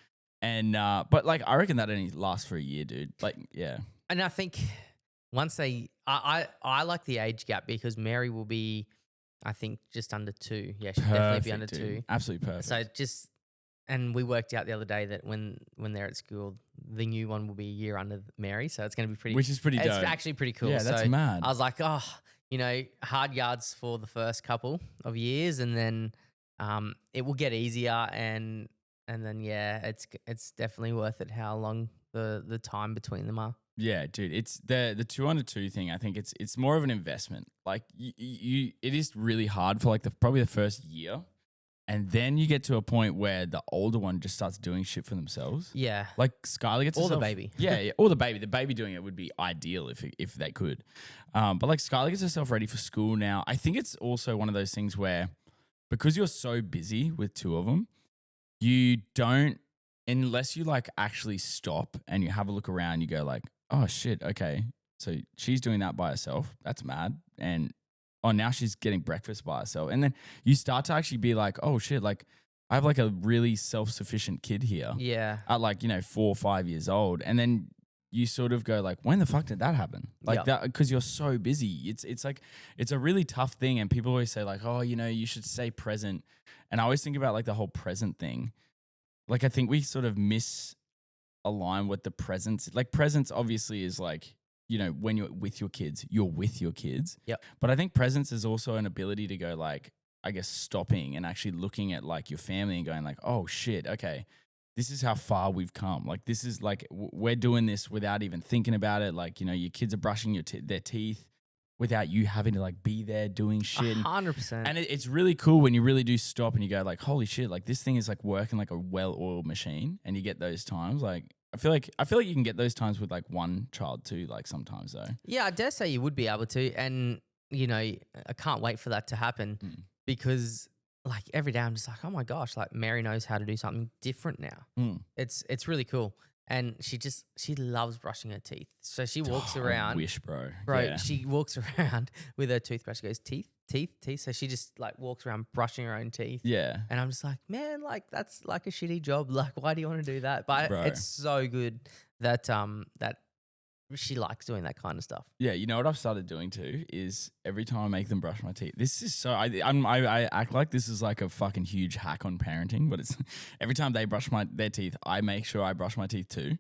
And but like I reckon that only lasts for a year, dude. Like, yeah. And I think once I like the age gap because Mary will be, I think, just under 2. Yeah, she'll definitely be under dude. 2. Absolutely perfect. So and we worked out the other day that when they're at school, the new one will be a year under Mary. So it's going to be pretty, which is pretty dope. It's actually pretty cool. Yeah, that's so mad. I was like, oh, you know, hard yards for the first couple of years, and then it will get easier, and then it's definitely worth it. How long the time between them are. Yeah, dude, it's the 2 under 2 thing. I think it's more of an investment. Like it is really hard for like probably the first year. And then you get to a point where the older one just starts doing shit for themselves. Yeah. Like Skylar gets Or the herself, baby. Yeah, or the baby. The baby doing it would be ideal if they could. But like Skylar gets herself ready for school now. I think it's also one of those things where because you're so busy with 2 of them, you don't, unless you like actually stop and you have a look around, you go like, oh shit, okay. So she's doing that by herself. That's mad. And oh, now she's getting breakfast by herself. And then you start to actually be like, oh shit, like I have like a really self-sufficient kid here. Yeah. At like, you know, 4 or 5 years old. And then you sort of go like, when the fuck did that happen? Like that, because you're so busy. It's like, it's a really tough thing. And people always say like, oh, you know, you should stay present. And I always think about like the whole present thing. Like, I think we sort of misalign what the presence, like presence obviously is like, you know, when you're with your kids, you're with your kids. Yep. But I think presence is also an ability to go like, I guess, stopping and actually looking at like your family and going like, oh shit, okay, this is how far we've come. Like, this is like, we're doing this without even thinking about it. Like, you know, your kids are brushing their teeth without you having to like be there doing shit. 100%. And it's really cool when you really do stop and you go like, holy shit, like this thing is like working like a well-oiled machine. And you get those times. Like, I feel like you can get those times with like one child too, like sometimes though. Yeah, I dare say you would be able to. And, you know, I can't wait for that to happen because like every day I'm just like, oh my gosh, like Mary knows how to do something different now. It's really cool. And she loves brushing her teeth. So she walks around. I wish, bro. Bro, she walks around with her toothbrush. She goes, teeth. So she just like walks around brushing her own teeth. Yeah. And I'm just like, man, like that's like a shitty job. Like, why do you want to do that? But Bro. it's so good that that she likes doing that kind of stuff. Yeah, you know what I've started doing too is every time I make them brush my teeth. This is so I act like this is like a fucking huge hack on parenting, but it's every time they brush their teeth, I make sure I brush my teeth too.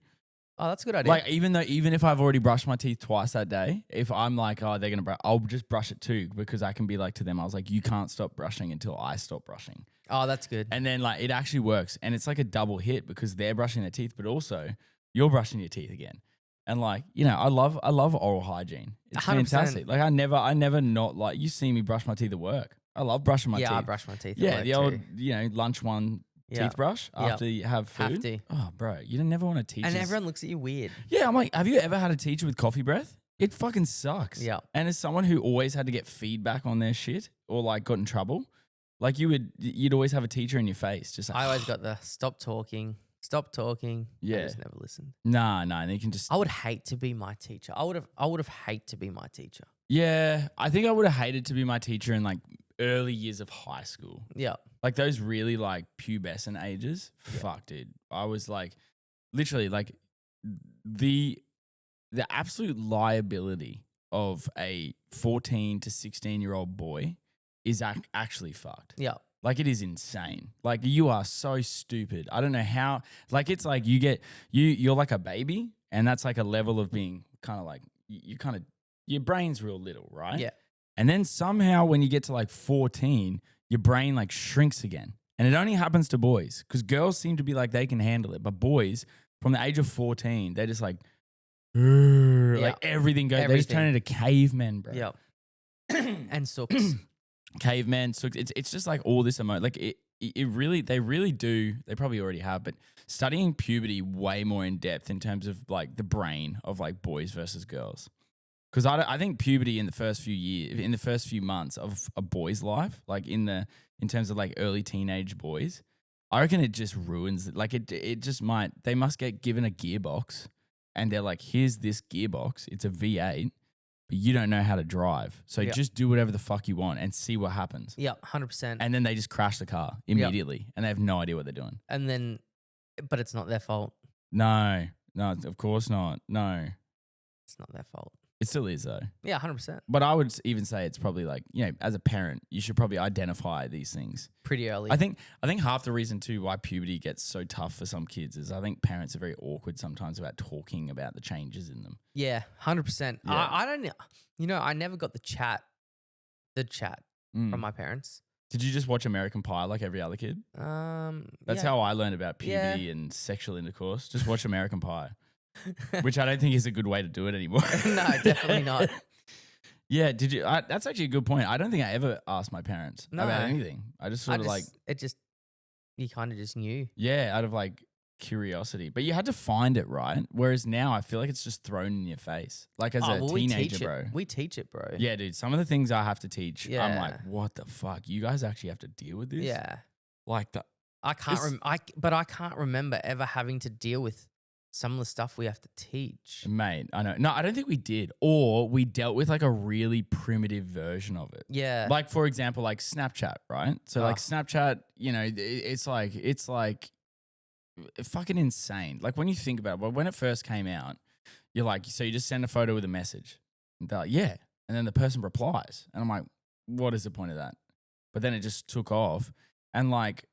Oh, that's a good idea. Like even if I've already brushed my teeth twice that day, if I'm like, oh, they're gonna brush, I'll just brush it too because I can be like to them, I was like, you can't stop brushing until I stop brushing. Oh, that's good. And then like it actually works, and it's like a double hit because they're brushing their teeth, but also you're brushing your teeth again. And like, you know, I love oral hygiene. It's 100%. fantastic. Like I never not like, you see me brush my teeth at work. I love brushing my teeth. Yeah, I brush my teeth. Yeah, at work the old, too. you know, lunch one teeth brush after you have food. Have to. Oh, bro, you never want to teach. And everyone looks at you weird. Yeah, I'm like, have you ever had a teacher with coffee breath? It fucking sucks. Yeah. And as someone who always had to get feedback on their shit or like got in trouble, like you'd always have a teacher in your face. Just like, I always got the stop talking. Yeah. I just never listened. Nah, and you can just. I would hate to be my teacher. I would have hated to be my teacher. Yeah, I think I would have hated to be my teacher in like early years of high school. Yeah. Like those really like pubescent ages. Yeah. Fuck, dude. I was like literally like the absolute liability of a 14 to 16-year-old boy is actually fucked. Yeah. Like it is insane. Like you are so stupid. I don't know how. Like it's like you're like a baby, and that's like a level of being kind of like your brain's real little, right? Yeah. And then somehow when you get to like 14, your brain like shrinks again, and it only happens to boys because girls seem to be like they can handle it, but boys from the age of 14, they're just like everything goes. They just turn into cavemen, bro. Yeah. And sucks. Cavemen. So it's just like all this like it really, they really do. They probably already have, but studying puberty way more in depth in terms of like the brain of like boys versus girls. Because I think puberty in the first few months of a boy's life, like in terms of like early teenage boys, I reckon it just ruins it. Like it just might. They must get given a gearbox, and they're like, here's this gearbox. It's a V8. But you don't know how to drive. So just do whatever the fuck you want and see what happens. Yeah, 100%. And then they just crash the car immediately and they have no idea what they're doing. And then, but it's not their fault. No, of course not. No. It's not their fault. It still is though. Yeah, 100%. But I would even say it's probably like, you know, as a parent, you should probably identify these things pretty early. I think half the reason too why puberty gets so tough for some kids is I think parents are very awkward sometimes about talking about the changes in them. Yeah, 100%. Yeah. I don't, you know, I never got the chat from my parents. Did you just watch American Pie like every other kid? That's how I learned about puberty and sexual intercourse. Just watch American Pie. Which I don't think is a good way to do it anymore. No, definitely not. Yeah, did you? That's actually a good point. I don't think I ever asked my parents about anything. I just sort of like you kind of just knew. Yeah, out of like curiosity. But you had to find it, right? Whereas now I feel like it's just thrown in your face. Like as a teenager, bro. We teach it, bro. Yeah, dude. Some of the things I have to teach, I'm like, what the fuck? You guys actually have to deal with this? Yeah. Like that. I can't remember ever having to deal with some of the stuff we have to teach. Mate, I know. No, I don't think we did. Or we dealt with like a really primitive version of it. Yeah. Like, for example, like Snapchat, right? So like Snapchat, you know, it's like fucking insane. Like when you think about it, well, when it first came out, you're like, so you just send a photo with a message. And they're like, yeah. And then the person replies. And I'm like, what is the point of that? But then it just took off. And like,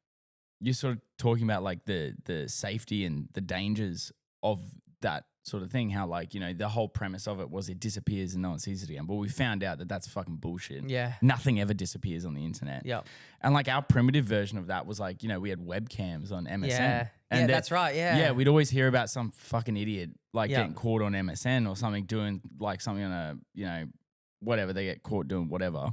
you're sort of talking about like the safety and the dangers of that sort of thing. How like, you know, the whole premise of it was it disappears and no one sees it again. But we found out that that's fucking bullshit. Yeah. Nothing ever disappears on the internet. Yep. And like our primitive version of that was like, you know, we had webcams on MSN. Yeah. And That's right. Yeah. Yeah, we'd always hear about some fucking idiot like getting caught on MSN or something, doing like something on a, you know, whatever, they get caught doing whatever.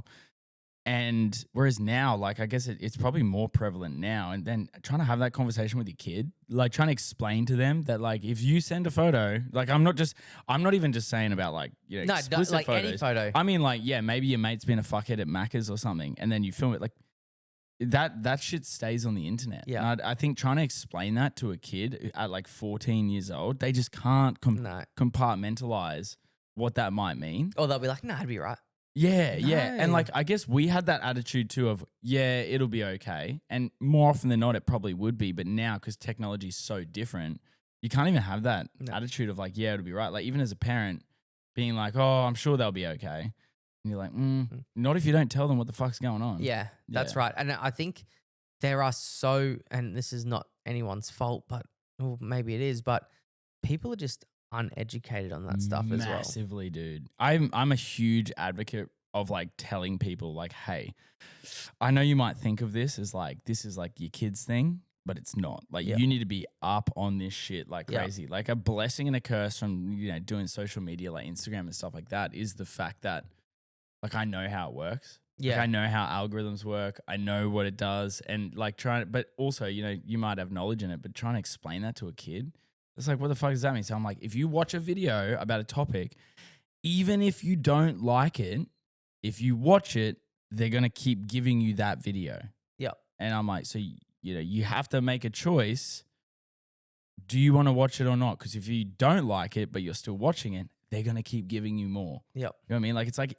And whereas now, like, I guess it's probably more prevalent now. And then trying to have that conversation with your kid, like trying to explain to them that, like, if you send a photo, like, I'm not even just saying about like, you know, explicit like photos. any photo. I mean, like, yeah, maybe your mate's been a fuckhead at Macca's or something, and then you film it, like, that shit stays on the internet. Yeah. And I think trying to explain that to a kid at like 14 years old, they just can't compartmentalize what that might mean. Or they'll be like, nah, it'd be right. Yeah, yeah. And like, I guess we had that attitude too of, yeah, it'll be okay. And more often than not, it probably would be. But now, because technology is so different, you can't even have that attitude of like, yeah, it'll be right. Like, even as a parent, being like, oh, I'm sure they'll be okay. And you're like, not if you don't tell them what the fuck's going on. Yeah, that's right. And I think there are and this is not anyone's fault, but maybe it is, but people are just uneducated on that stuff as well. Massively, dude. I'm a huge advocate of like telling people like, hey, I know you might think of this as like, this is like your kids thing, but it's not. Like, you need to be up on this shit like crazy. Like, a blessing and a curse from, you know, doing social media like Instagram and stuff like that is the fact that, like, I know how it works. Yeah. Like, I know how algorithms work. I know what it does. And like but also, you know, you might have knowledge in it, but trying to explain that to a kid, it's like, what the fuck does that mean? So I'm like, if you watch a video about a topic, even if you don't like it, if you watch it, they're going to keep giving you that video. Yep. And I'm like, so, you know, you have to make a choice. Do you want to watch it or not? Because if you don't like it, but you're still watching it, they're going to keep giving you more. Yep. You know what I mean? Like, it's like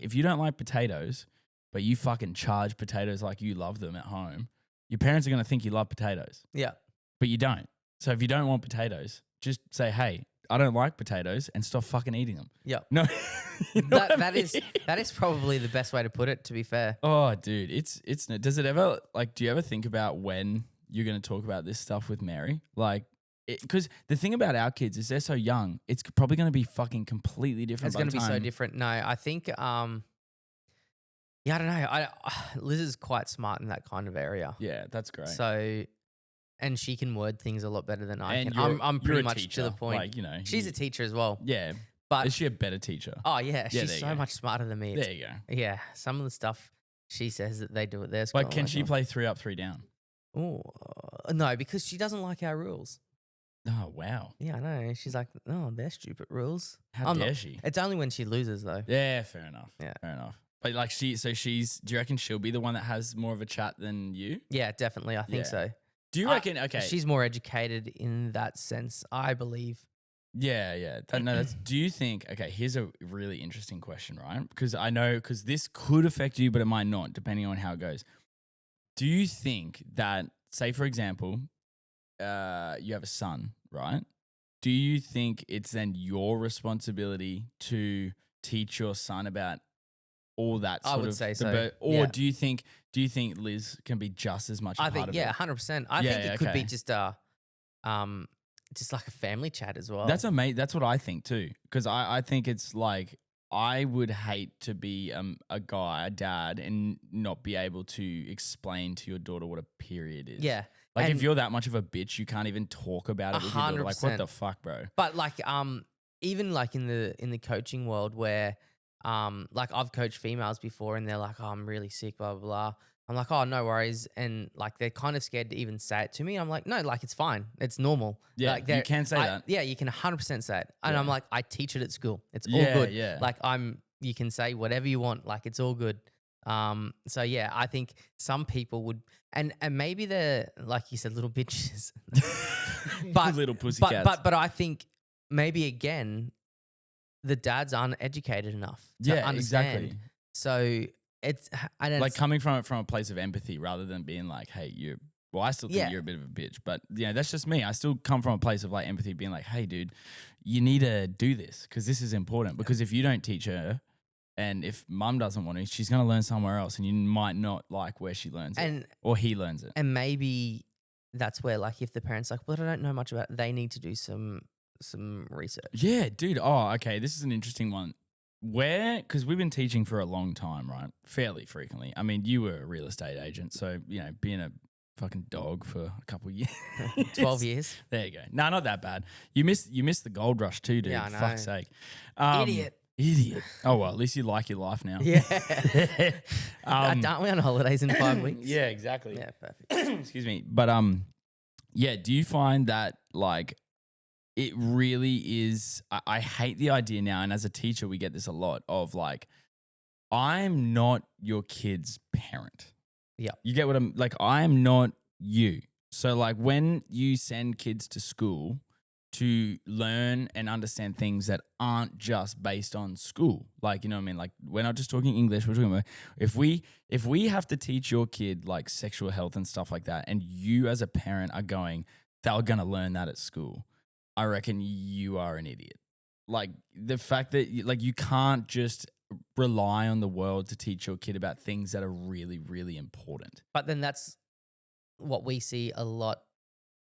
if you don't like potatoes, but you fucking charge potatoes like you love them at home, your parents are going to think you love potatoes. Yeah. But you don't. So if you don't want potatoes, just say, hey, I don't like potatoes, and stop fucking eating them. Yep. No. You know that is probably the best way to put it, to be fair. Oh, dude, it's does it ever, like, do you ever think about when you're going to talk about this stuff with Mary? Like, because the thing about our kids is they're so young, it's probably going to be fucking completely different. It's going to be so different. No, I think, I don't know. Liz is quite smart in that kind of area. Yeah, that's great. So, and she can word things a lot better than I And can. I'm pretty much teacher, to the point. like, you know, she's a teacher as well. Yeah. But is she a better teacher? Oh yeah, she's there you so go. much smarter than me. There you go. Yeah, some of the stuff she says that they do at their school. Like, can she play 3 up, 3 down? Oh no, because she doesn't like our rules. Oh, wow. Yeah, I know. She's like, oh, they're stupid rules. How dare she? It's only when she loses though. Yeah, fair enough. Yeah. Fair enough. But like, do you reckon she'll be the one that has more of a chat than you? Yeah, definitely. I think so. Do you reckon, okay. She's more educated in that sense, I believe. Yeah. Do you think, okay, here's a really interesting question, right? Because I know, because this could affect you, but it might not, depending on how it goes. Do you think that, say, for example, you have a son, right? Do you think it's then your responsibility to teach your son about all that sort of? I would say so. Or do you think Liz can be just as much a part of it? 100%. I think it could be just like a family chat as well. That's amazing. That's what I think too. Because I think it's like, I would hate to be a dad, and not be able to explain to your daughter what a period is. Yeah. Like, if you're that much of a bitch, you can't even talk about it with your daughter. Like, what the fuck, bro? But like, even like in the coaching world where, like, I've coached females before and they're like, oh, I'm really sick, blah, blah, blah. I'm like, oh, no worries. And like, they're kind of scared to even say it to me. I'm like, no, like, it's fine. It's normal. Yeah, like, you can say that. Yeah, you can 100% say it. And Yeah. I'm like, I teach it at school. It's all Yeah, good. yeah. Like, you can say whatever you want. Like, it's all good. So yeah, I think some people would, and maybe they're, like you said, little bitches, but little pussycats. But I think maybe again, the dads aren't educated enough to understand. Exactly. So it's like coming from it from a place of empathy rather than being like, hey, I still think you're a bit of a bitch, but that's just me. I still come from a place of like empathy, being like, hey, dude, you need to do this because this is important. Because if you don't teach her, and if mum doesn't want to, she's going to learn somewhere else, and you might not like where she learns it, or he learns it. And maybe that's where, like, if the parent's like, well, I don't know much about it, they need to do some some research. Yeah, dude. Oh, okay. This is an interesting one. Because we've been teaching for a long time, right? Fairly frequently. I mean, you were a real estate agent, so being a fucking dog for a couple of years, 12 years. There you go. No, not that bad. You missed the gold rush too, dude. Yeah, I know. Fuck's sake. Idiot. Oh well, at least you like your life now. Yeah. Aren't we on holidays in 5 weeks? Yeah, exactly. Yeah, perfect. Excuse me. But yeah, do you find that like it really is I hate the idea now, and as a teacher we get this a lot of like, I'm not your kid's parent. Yeah. You get what I'm like, I am not you. So like when you send kids to school to learn and understand things that aren't just based on school. Like, you know what I mean? Like we're not just talking English, we're talking about if we have to teach your kid like sexual health and stuff like that, and you as a parent are going, they're gonna learn that at school, I reckon you are an idiot. Like the fact that like you can't just rely on the world to teach your kid about things that are really, really important. But then that's what we see a lot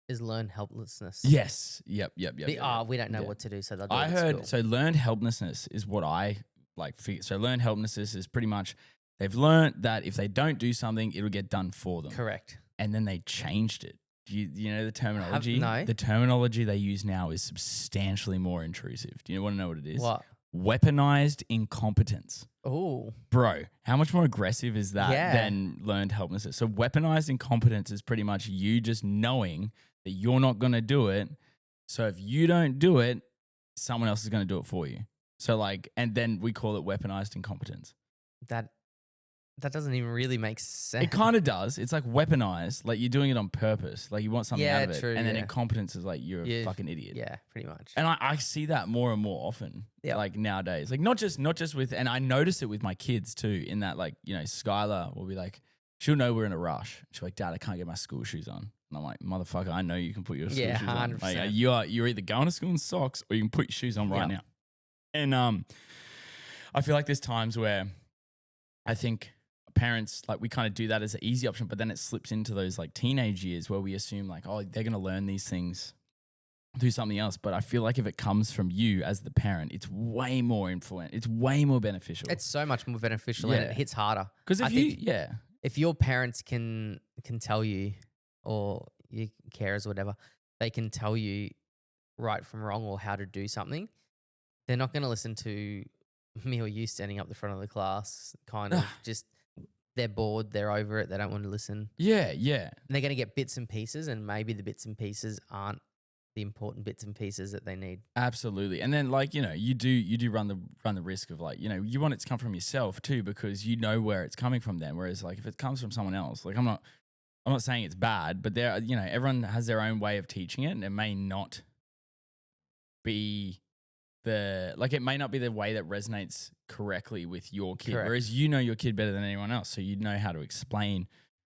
is learned helplessness. Yes. Yep. We don't know what to do, so they'll do I it at heard, school. so learned helplessness is what I like figure. So learned helplessness is pretty much they've learned that if they don't do something, it'll get done for them. Correct. And then they changed it. Do you know the terminology? No. The terminology they use now is substantially more intrusive. Do you want to know what it is? What? Weaponized incompetence. Oh. Bro, how much more aggressive is that Yeah. than learned helplessness? So weaponized incompetence is pretty much you just knowing that you're not going to do it. So if you don't do it, someone else is going to do it for you. So like, and then we call it weaponized incompetence. That doesn't even really make sense. It kind of does. It's like weaponized, like you're doing it on purpose. Like you want something out of it. true, And then yeah. incompetence is like you're a fucking idiot. Yeah, pretty much. And I see that more and more often, like nowadays. Like not just with, and I notice it with my kids too, in that like, Skylar will be like, she'll know we're in a rush. She's like, Dad, I can't get my school shoes on. And I'm like, motherfucker, I know you can put your school shoes on. 100%. Like, you're either going to school in socks or you can put your shoes on right now. And I feel like there's times where I think parents, like we kind of do that as an easy option, but then it slips into those like teenage years where we assume like, oh, they're going to learn these things through something else. But I feel like if it comes from you as the parent, it's way more it's way more beneficial. It's so much more beneficial and it hits harder. Because if your parents can tell you, or your carers or whatever, they can tell you right from wrong or how to do something, they're not going to listen to me or you standing up the front of the class, kind of just, they're bored, they're over it, they don't want to listen. Yeah. And they're going to get bits and pieces, and maybe the bits and pieces aren't the important bits and pieces that they need. Absolutely. And then like, you do run the risk of like, you want it to come from yourself too, because you know where it's coming from then. Whereas like if it comes from someone else, like I'm not saying it's bad, but there, everyone has their own way of teaching it, and it may not be it may not be the way that resonates correctly with your kid. Correct. Whereas you know your kid better than anyone else, so you know how to explain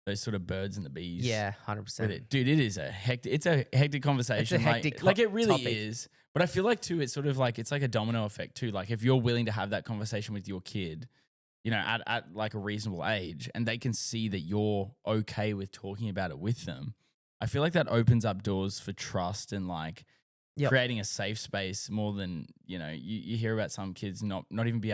those sort of birds and the bees. Yeah, 100%. Dude, it is a hectic conversation. It's a hectic like it really topic. is. But I feel like too, it's sort of like it's like a domino effect too. Like if you're willing to have that conversation with your kid, at like a reasonable age, and they can see that you're okay with talking about it with them, I feel like that opens up doors for trust and like creating a safe space more than, you hear about some kids not even be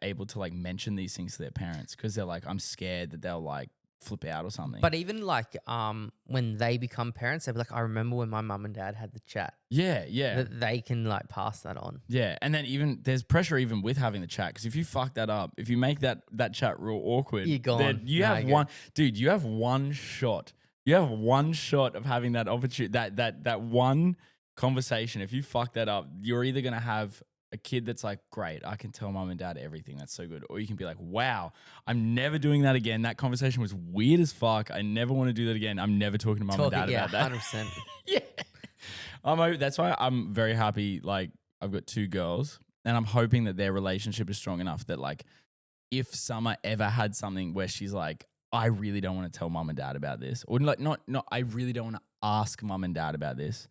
able to like mention these things to their parents because they're like, I'm scared that they'll like flip out or something. But even like when they become parents, they'll be like, I remember when my mum and dad had the chat. Yeah. That they can like pass that on. Yeah. And then even there's pressure even with having the chat, because if you fuck that up, if you make that chat real awkward, you're gone. Then you have one shot. You have one shot of having that opportunity, that one conversation. If you fuck that up, you're either going to have a kid that's like, great, I can tell mom and dad everything. That's so good. Or you can be like, wow, I'm never doing that again. That conversation was weird as fuck. I never want to do that again. I'm never talking to mom and dad about that. 100%. Yeah. That's why I'm very happy. Like I've got 2 girls, and I'm hoping that their relationship is strong enough that like if Summer ever had something where she's like, I really don't want to tell mom and dad about this, or like not I really don't want to ask mom and dad about this,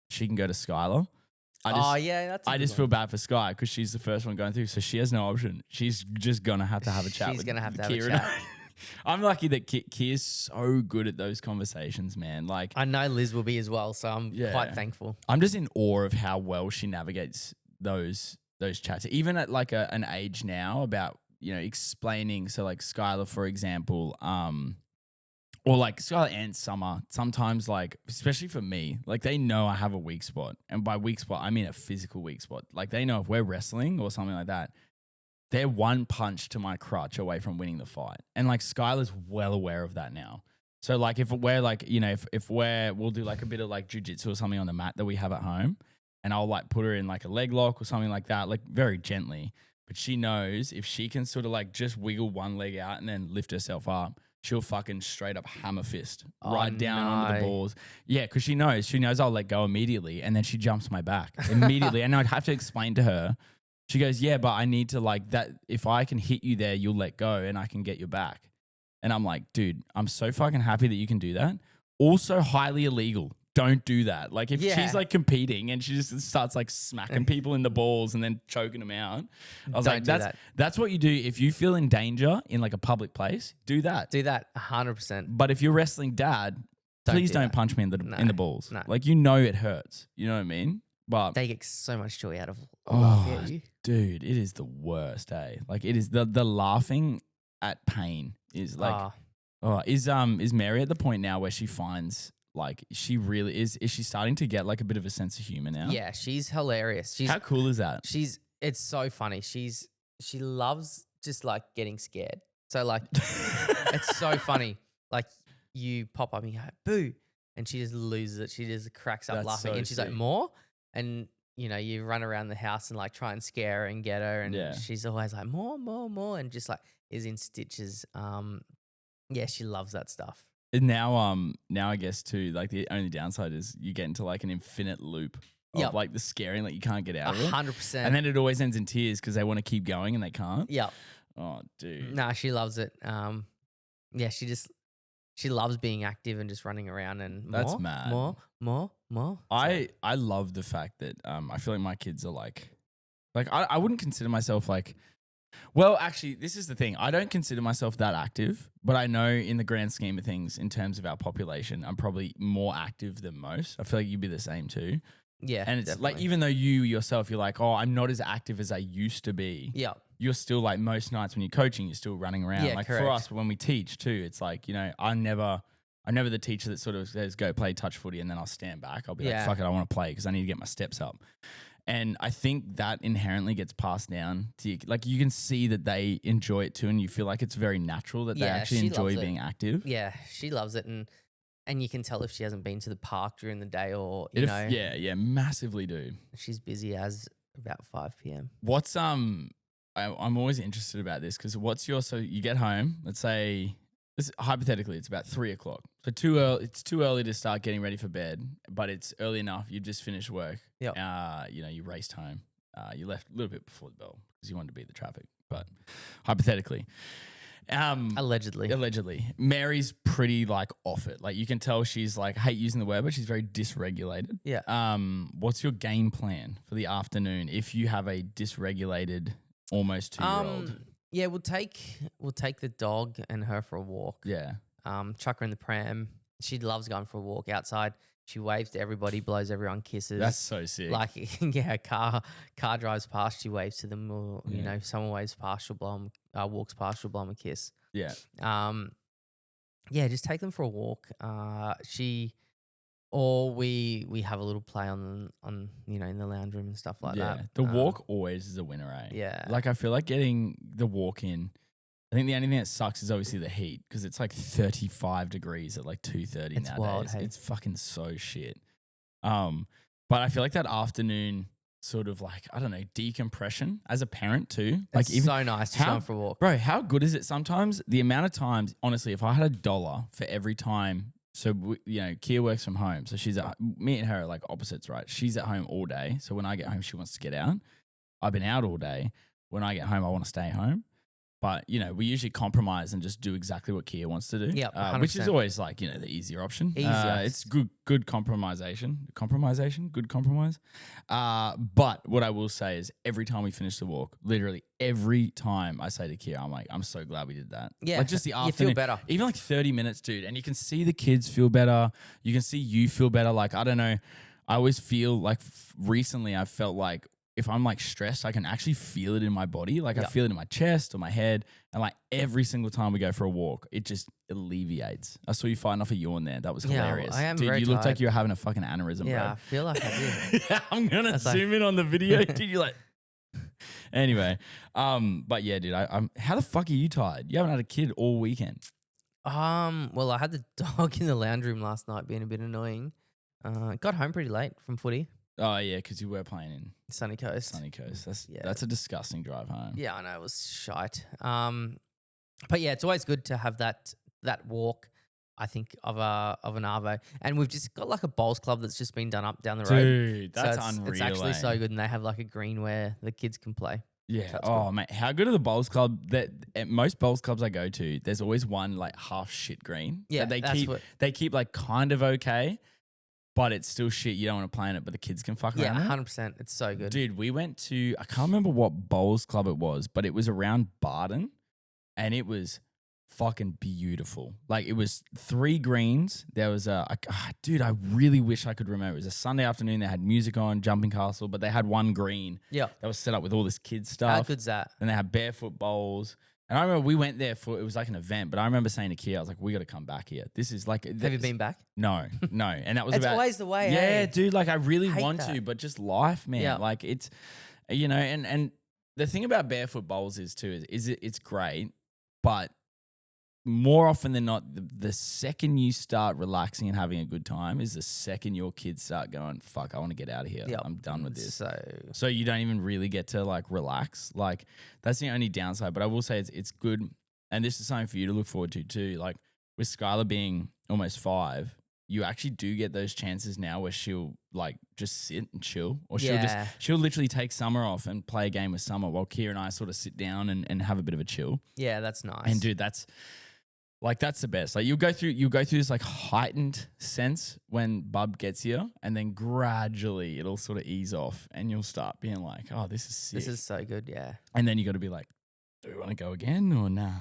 she can go to Skylar. I just feel bad for Sky because she's the first one going through, so she has no option. She's just gonna have to have a chat. She's gonna have to have Kira a chat. I'm lucky that Kia's so good at those conversations, man. Like, I know Liz will be as well, so I'm Yeah. quite thankful. I'm just in awe of how well she navigates those chats, even at like an age now about, explaining. So like Skylar, for example, or like Skylar and Summer, sometimes like, especially for me, like they know I have a weak spot. And by weak spot, I mean a physical weak spot. Like they know if we're wrestling or something like that, they're one punch to my crutch away from winning the fight. And like Skylar's well aware of that now. So like if we're like, we'll do like a bit of like jujitsu or something on the mat that we have at home, and I'll like put her in like a leg lock or something like that, like very gently. But she knows if she can sort of like just wiggle one leg out and then lift herself up, she'll fucking straight up hammer fist right down onto the balls. Yeah, because she knows I'll let go immediately, and then she jumps my back immediately. And I'd have to explain to her. She goes, yeah, but I need to like that. If I can hit you there, you'll let go and I can get your back. And I'm like, dude, I'm so fucking happy that you can do that. Also highly illegal. Don't do that. Like if she's like competing and she just starts like smacking people in the balls and then choking them out. I was like, that's what you do. If you feel in danger in like a public place, do that. Do that 100%. But if you're wrestling dad, please don't punch me in the balls. No. Like, it hurts. You know what I mean? But they get so much joy out of laughing at you. Dude, it is the worst, eh? Like it is the laughing at pain is like is Mary at the point now where she finds like she really is she starting to get like a bit of a sense of humor now? Yeah, she's hilarious. How cool is that? It's so funny. She loves just like getting scared. So like it's so funny. Like you pop up and you go, boo, and she just loses it. She just cracks up laughing. And she's like, more? And you run around the house and like try and scare her and get her, and she's always like more, and just like is in stitches. Yeah, she loves that stuff. And now I guess too, like the only downside is you get into like an infinite loop of like the scaring, like you can't get out of it. 100%. And then it always ends in tears because they want to keep going and they can't. Yep. Oh, dude. Nah, she loves it. Yeah, she loves being active and just running around and that's mad. More. I love the fact that I feel like my kids are like I wouldn't consider myself like, well, actually, this is the thing. I don't consider myself that active, but I know in the grand scheme of things, in terms of our population, I'm probably more active than most. I feel like you'd be the same too. Yeah, and it's definitely. like, even though you yourself, you're like, oh, I'm not as active as I used to be. Yeah. You're still like most nights when you're coaching, you're still running around. Yeah, like correct. for us, when we teach too, it's like, I'm never the teacher that sort of says, go play touch footy, and then I'll stand back. I'll be like, fuck it, I want to play because I need to get my steps up. And I think that inherently gets passed down to you. Like you can see that they enjoy it too, and you feel like it's very natural that they actually enjoy being active. Yeah, she loves it, and you can tell if she hasn't been to the park during the day or you know. Yeah, massively, dude. She's busy as about 5 p.m. What's I'm always interested about this because so you get home, let's say hypothetically it's about 3 o'clock. So it's too early to start getting ready for bed, but it's early enough. You just finished work. Yeah. You raced home. You left a little bit before the bell because you wanted to beat the traffic. But hypothetically, allegedly, Mary's pretty like off it. Like you can tell she's like, I hate using the word, but she's very dysregulated. Yeah. What's your game plan for the afternoon if you have a dysregulated almost 2-year-old? Yeah, we'll take the dog and her for a walk. Yeah. Chuck her in the pram. She loves going for a walk outside. She waves to everybody, blows everyone kisses. That's so sick. Like, yeah, car drives past, she waves to them, or someone waves past, she'll blow them, walks past, she'll blow them a kiss. Yeah. Yeah, just take them for a walk. We have a little play on in the lounge room and stuff like that. The walk always is a winner, eh? Yeah. Like I feel like getting the walk in. I think the only thing that sucks is obviously the heat because it's like 35 degrees at like 2:30 nowadays. Wild, hey? It's fucking so shit. But I feel like that afternoon sort of like, I don't know, decompression as a parent too. Like it's so nice to go for a walk. Bro, how good is it sometimes? The amount of times, honestly, if I had $1 for every time. So, Kia works from home. So me and her are like opposites, right? She's at home all day. So when I get home, she wants to get out. I've been out all day. When I get home, I want to stay home. But, you know, we usually compromise and just do exactly what Kia wants to do. Yeah, which is always like, you know, the easier option. It's good compromisation. Good compromise. But what I will say is every time we finish the walk, literally every time I say to Kia, I'm like, I'm so glad we did that. Yeah. Like just the afternoon. You feel better. Even like 30 minutes, dude. And you can see the kids feel better. You can see you feel better. Like, I don't know. I always feel like recently I felt like if I'm like stressed, I can actually feel it in my body. Like I feel it in my chest or my head. And like every single time we go for a walk, it just alleviates. I saw you fighting off a yawn there. That was hilarious. I am dude, very you looked tired. like you were having a fucking aneurysm, Yeah, bro. I feel like I did. I'm going to zoom in on the video. Dude, you're like... Anyway, but yeah, dude, I'm... How the fuck are you tired? You haven't had a kid all weekend. Well, I had the dog in the lounge room last night being a bit annoying. Got home pretty late from footy. Oh, yeah, because you were playing in Sunny Coast. That's a disgusting drive home. Yeah, I know, it was shite. But yeah, it's always good to have that walk, I think, of an arvo. And we've just got like a bowls club that's just been done up down the road. Dude, that's so unreal. It's actually so good, and they have like a green where the kids can play. Yeah. So Oh, mate, how good are the bowls club? That at most bowls clubs I go to, there's always one like half shit green. Yeah, that they keep like kind of okay, but it's still shit. You don't want to play in it, but the kids can fuck around. Yeah, in it. 100%. It's so good. Dude, we went to, I can't remember what bowls club it was, but it was around Barton, and it was fucking beautiful. Like it was 3 greens. There was dude, I really wish I could remember. It was a Sunday afternoon. They had music on, jumping castle, but they had one green. Yeah. That was set up with all this kids stuff. How good's that? And they had barefoot bowls. And I remember we went there it was like an event, but I remember saying to Kia, I was like, we got to come back here. This is like... Have you been back? No. And that was It's about... always the way, Yeah, dude, like I really want that. to, but just life, man. Yeah. Like it's, you know, and the thing about barefoot bowls is too, it's great, but more often than not, the second you start relaxing and having a good time is the second your kids start going, fuck, I want to get out of here. Yep. I'm done with this. So you don't even really get to like relax. Like that's the only downside. But I will say it's good. And this is something for you to look forward to too. Like with Skylar being almost 5, you actually do get those chances now where she'll like just sit and chill, or she'll literally take Summer off and play a game with Summer while Kia and I sort of sit down and have a bit of a chill. Yeah, that's nice. And dude, that's the best. Like you'll go through this like heightened sense when Bub gets here, and then gradually it'll sort of ease off, and you'll start being like, "Oh, this is sick. This is so good." Yeah. And then you got to be like, "Do we want to go again or nah?"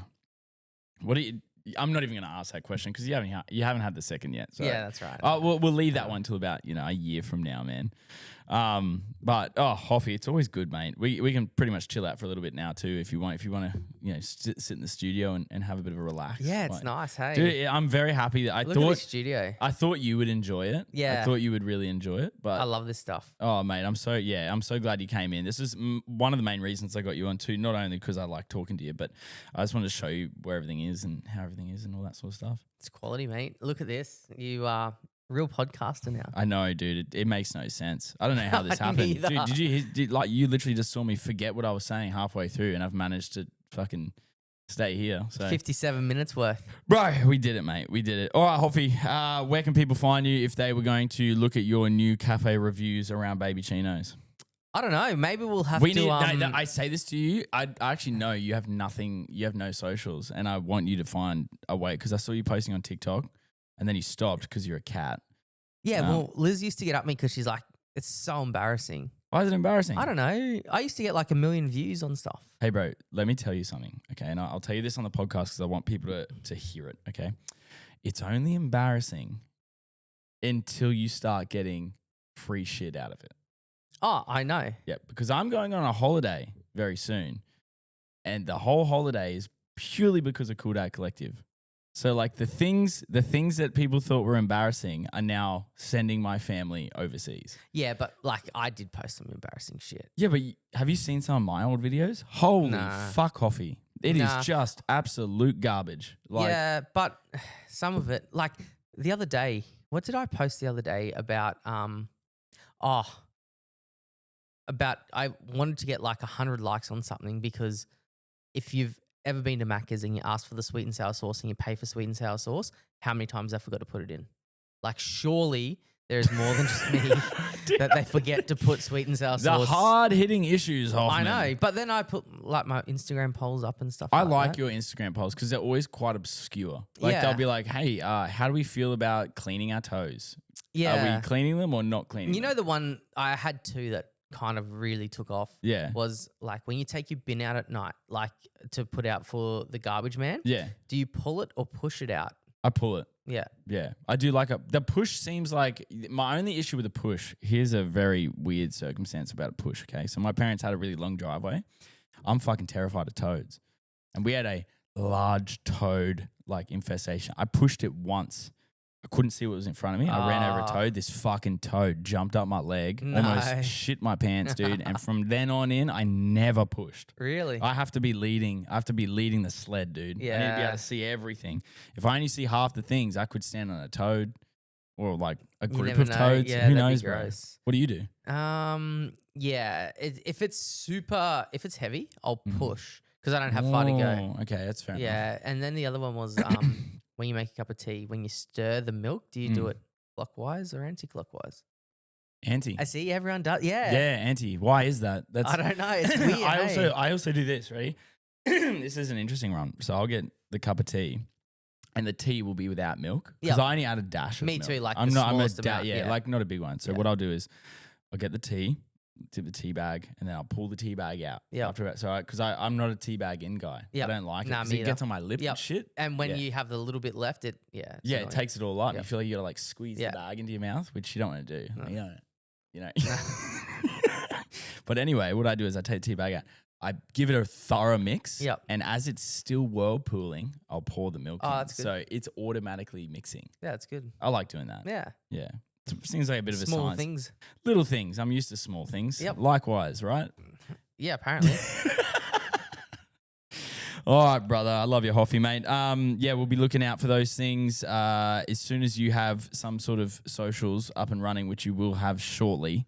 What do you? I'm not even going to ask that question because you haven't had the second yet. So. Yeah, that's right. We'll leave that one till about a year from now, man. But Hoffy, it's always good, mate. We can pretty much chill out for a little bit now too if you want to sit in the studio and have a bit of a relax. Yeah, it's nice. Hey, dude, I'm very happy that Look at this studio. I thought you would enjoy it. Yeah, I thought you would really enjoy it. But I love this stuff. Oh, mate, I'm so glad you came in. This is one of the main reasons I got you on too. Not only because I like talking to you, but I just wanted to show you where everything is and how everything is and all that sort of stuff. It's quality, mate. Look at this. You are real podcaster now. I know, dude. It makes no sense. I don't know how this happened. Dude, did you literally just saw me forget what I was saying halfway through, and I've managed to fucking stay here. So 57 minutes worth. Bro, we did it, mate. We did it. All right, Hoffy, where can people find you if they were going to look at your new cafe reviews around Babychinos? I don't know. Maybe we'll have to... I say this to you. I actually know you have nothing. You have no socials, and I want you to find a way, because I saw you posting on TikTok, and then you stopped because you're a cat. Yeah, well, Liz used to get at me because she's like, it's so embarrassing. Why is it embarrassing? I don't know. I used to get like 1 million views on stuff. Hey, bro, let me tell you something, okay? And I'll tell you this on the podcast because I want people to hear it, okay? It's only embarrassing until you start getting free shit out of it. Oh, I know. Yeah, because I'm going on a holiday very soon, and the whole holiday is purely because of CoolDadCollective. So like the things that people thought were embarrassing are now sending my family overseas. Yeah, but like I did post some embarrassing shit. Yeah, but have you seen some of my old videos? Holy fuck, Hoffy. It is just absolute garbage. Like, yeah, but some of it, like the other day, what did I post the other day about, I wanted to get like 100 likes on something, because if you've ever been to Macca's and you ask for the sweet and sour sauce and you pay for sweet and sour sauce, how many times I forgot to put it in? Like surely there is more than just me that they forget to put sweet and sour The sauce. hard-hitting issues, Hoffman. I know, but then I put like my Instagram polls up and stuff. I like like that. your Instagram posts because they're always quite obscure. Like Yeah. they'll be like, "Hey, how do we feel about cleaning our toes? Yeah. Are we cleaning them or not cleaning You them?" know, the one I had two that kind of really took off. Yeah. Was like when you take your bin out at night, like to put out for the garbage man. Yeah, Do you pull it or push it out? I pull it. Yeah. Yeah, I do like the push. Seems like my only issue with the push. Here's a very weird circumstance about a push. Okay, so my parents had a really long driveway. I'm fucking terrified of toads, and we had a large toad like infestation. I pushed it once. I couldn't see what was in front of me. I ran over a toad. This fucking toad jumped up my leg, almost shit my pants, dude. And from then on in, I never pushed. Really? I have to be leading. I have to be leading the sled, dude. I need to be able to see everything. If I only see half the things, I could stand on a toad or like a group of toads. Yeah, Who that'd knows, be bro? gross. What do you do? Yeah. If it's heavy, I'll push because I don't have far to go. Okay, that's fair enough. Yeah, and then the other one was when you make a cup of tea, when you stir the milk, do you do it clockwise or anti-clockwise? Anti. I see everyone does. Yeah. Yeah, anti. Why is that? That's I don't know. It's weird. I also do this. Ready? This is an interesting one. So I'll get the cup of tea, and the tea will be without milk because I only add a dash of Me milk. too. Like I'm the not. smallest I'm a amount. yeah, like not a big one. So what I'll do is I'll get the tea, dip the tea bag, and then I'll pull the tea bag out. Yeah. After that, so because I'm not a tea bag in guy. Yep. I don't like it Nah, because me it either. gets on my lip and shit. And when you have the little bit left, it's it annoying. takes it all up. Yep. You feel like you gotta like squeeze the bag into your mouth, which you don't want to do. No. You know. But anyway, what I do is I take the tea bag out. I give it a thorough mix. Yep. And as it's still whirlpooling, I'll pour the milk in. That's good. So it's automatically mixing. Yeah, it's good. I like doing that. Yeah. Yeah. It seems like a bit of a Small science. things. Little things. I'm used to small things. Yep. Likewise, right? Yeah, apparently. All right, brother. I love you, Hoffy, mate. Yeah, we'll be looking out for those things as soon as you have some sort of socials up and running, which you will have shortly,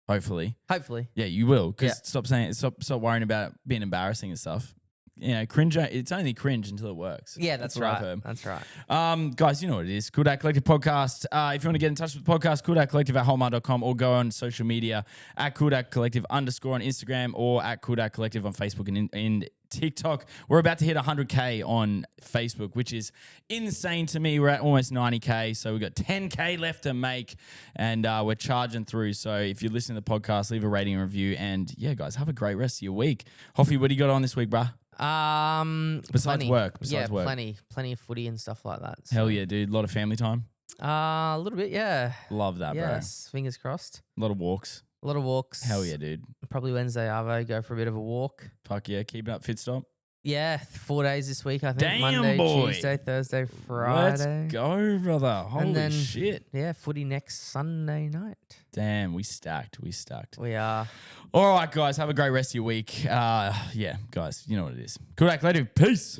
hopefully. Hopefully. Yeah, you will. Because stop worrying about being embarrassing and stuff. You know, cringe. It's only cringe until it works. Yeah, that's what I've right. heard. That's right. Guys, you know what it is. CoolDadCollective podcast. If you want to get in touch with the podcast, CoolDadCollective at hotmail.com or go on social media at CoolDadCollective _ on Instagram or at CoolDadCollective on Facebook and TikTok. We're about to hit 100K on Facebook, which is insane to me. We're at almost 90K, so we've got 10K left to make, and we're charging through. So if you're listening to the podcast, leave a rating and review. And yeah, guys, have a great rest of your week. Hoffy, what do you got on this week, bruh? Besides work. Plenty of footy and stuff like that. So. Hell yeah, dude. A lot of family time. A little bit, yeah. Love that, yes, fingers crossed. bro. A lot of walks. A lot of walks. Hell yeah, dude. Probably Wednesday, Arvo, go for a bit of a walk. Fuck yeah, keeping up fit stop. Yeah, 4 days this week, I think. Damn, Monday, boy. Tuesday, Thursday, Friday. Let's go, brother. Holy and then, shit. Yeah, footy next Sunday night. Damn, we stacked. We are. All right, guys, have a great rest of your week. Yeah, guys, you know what it is. CoolDadCollective. Peace.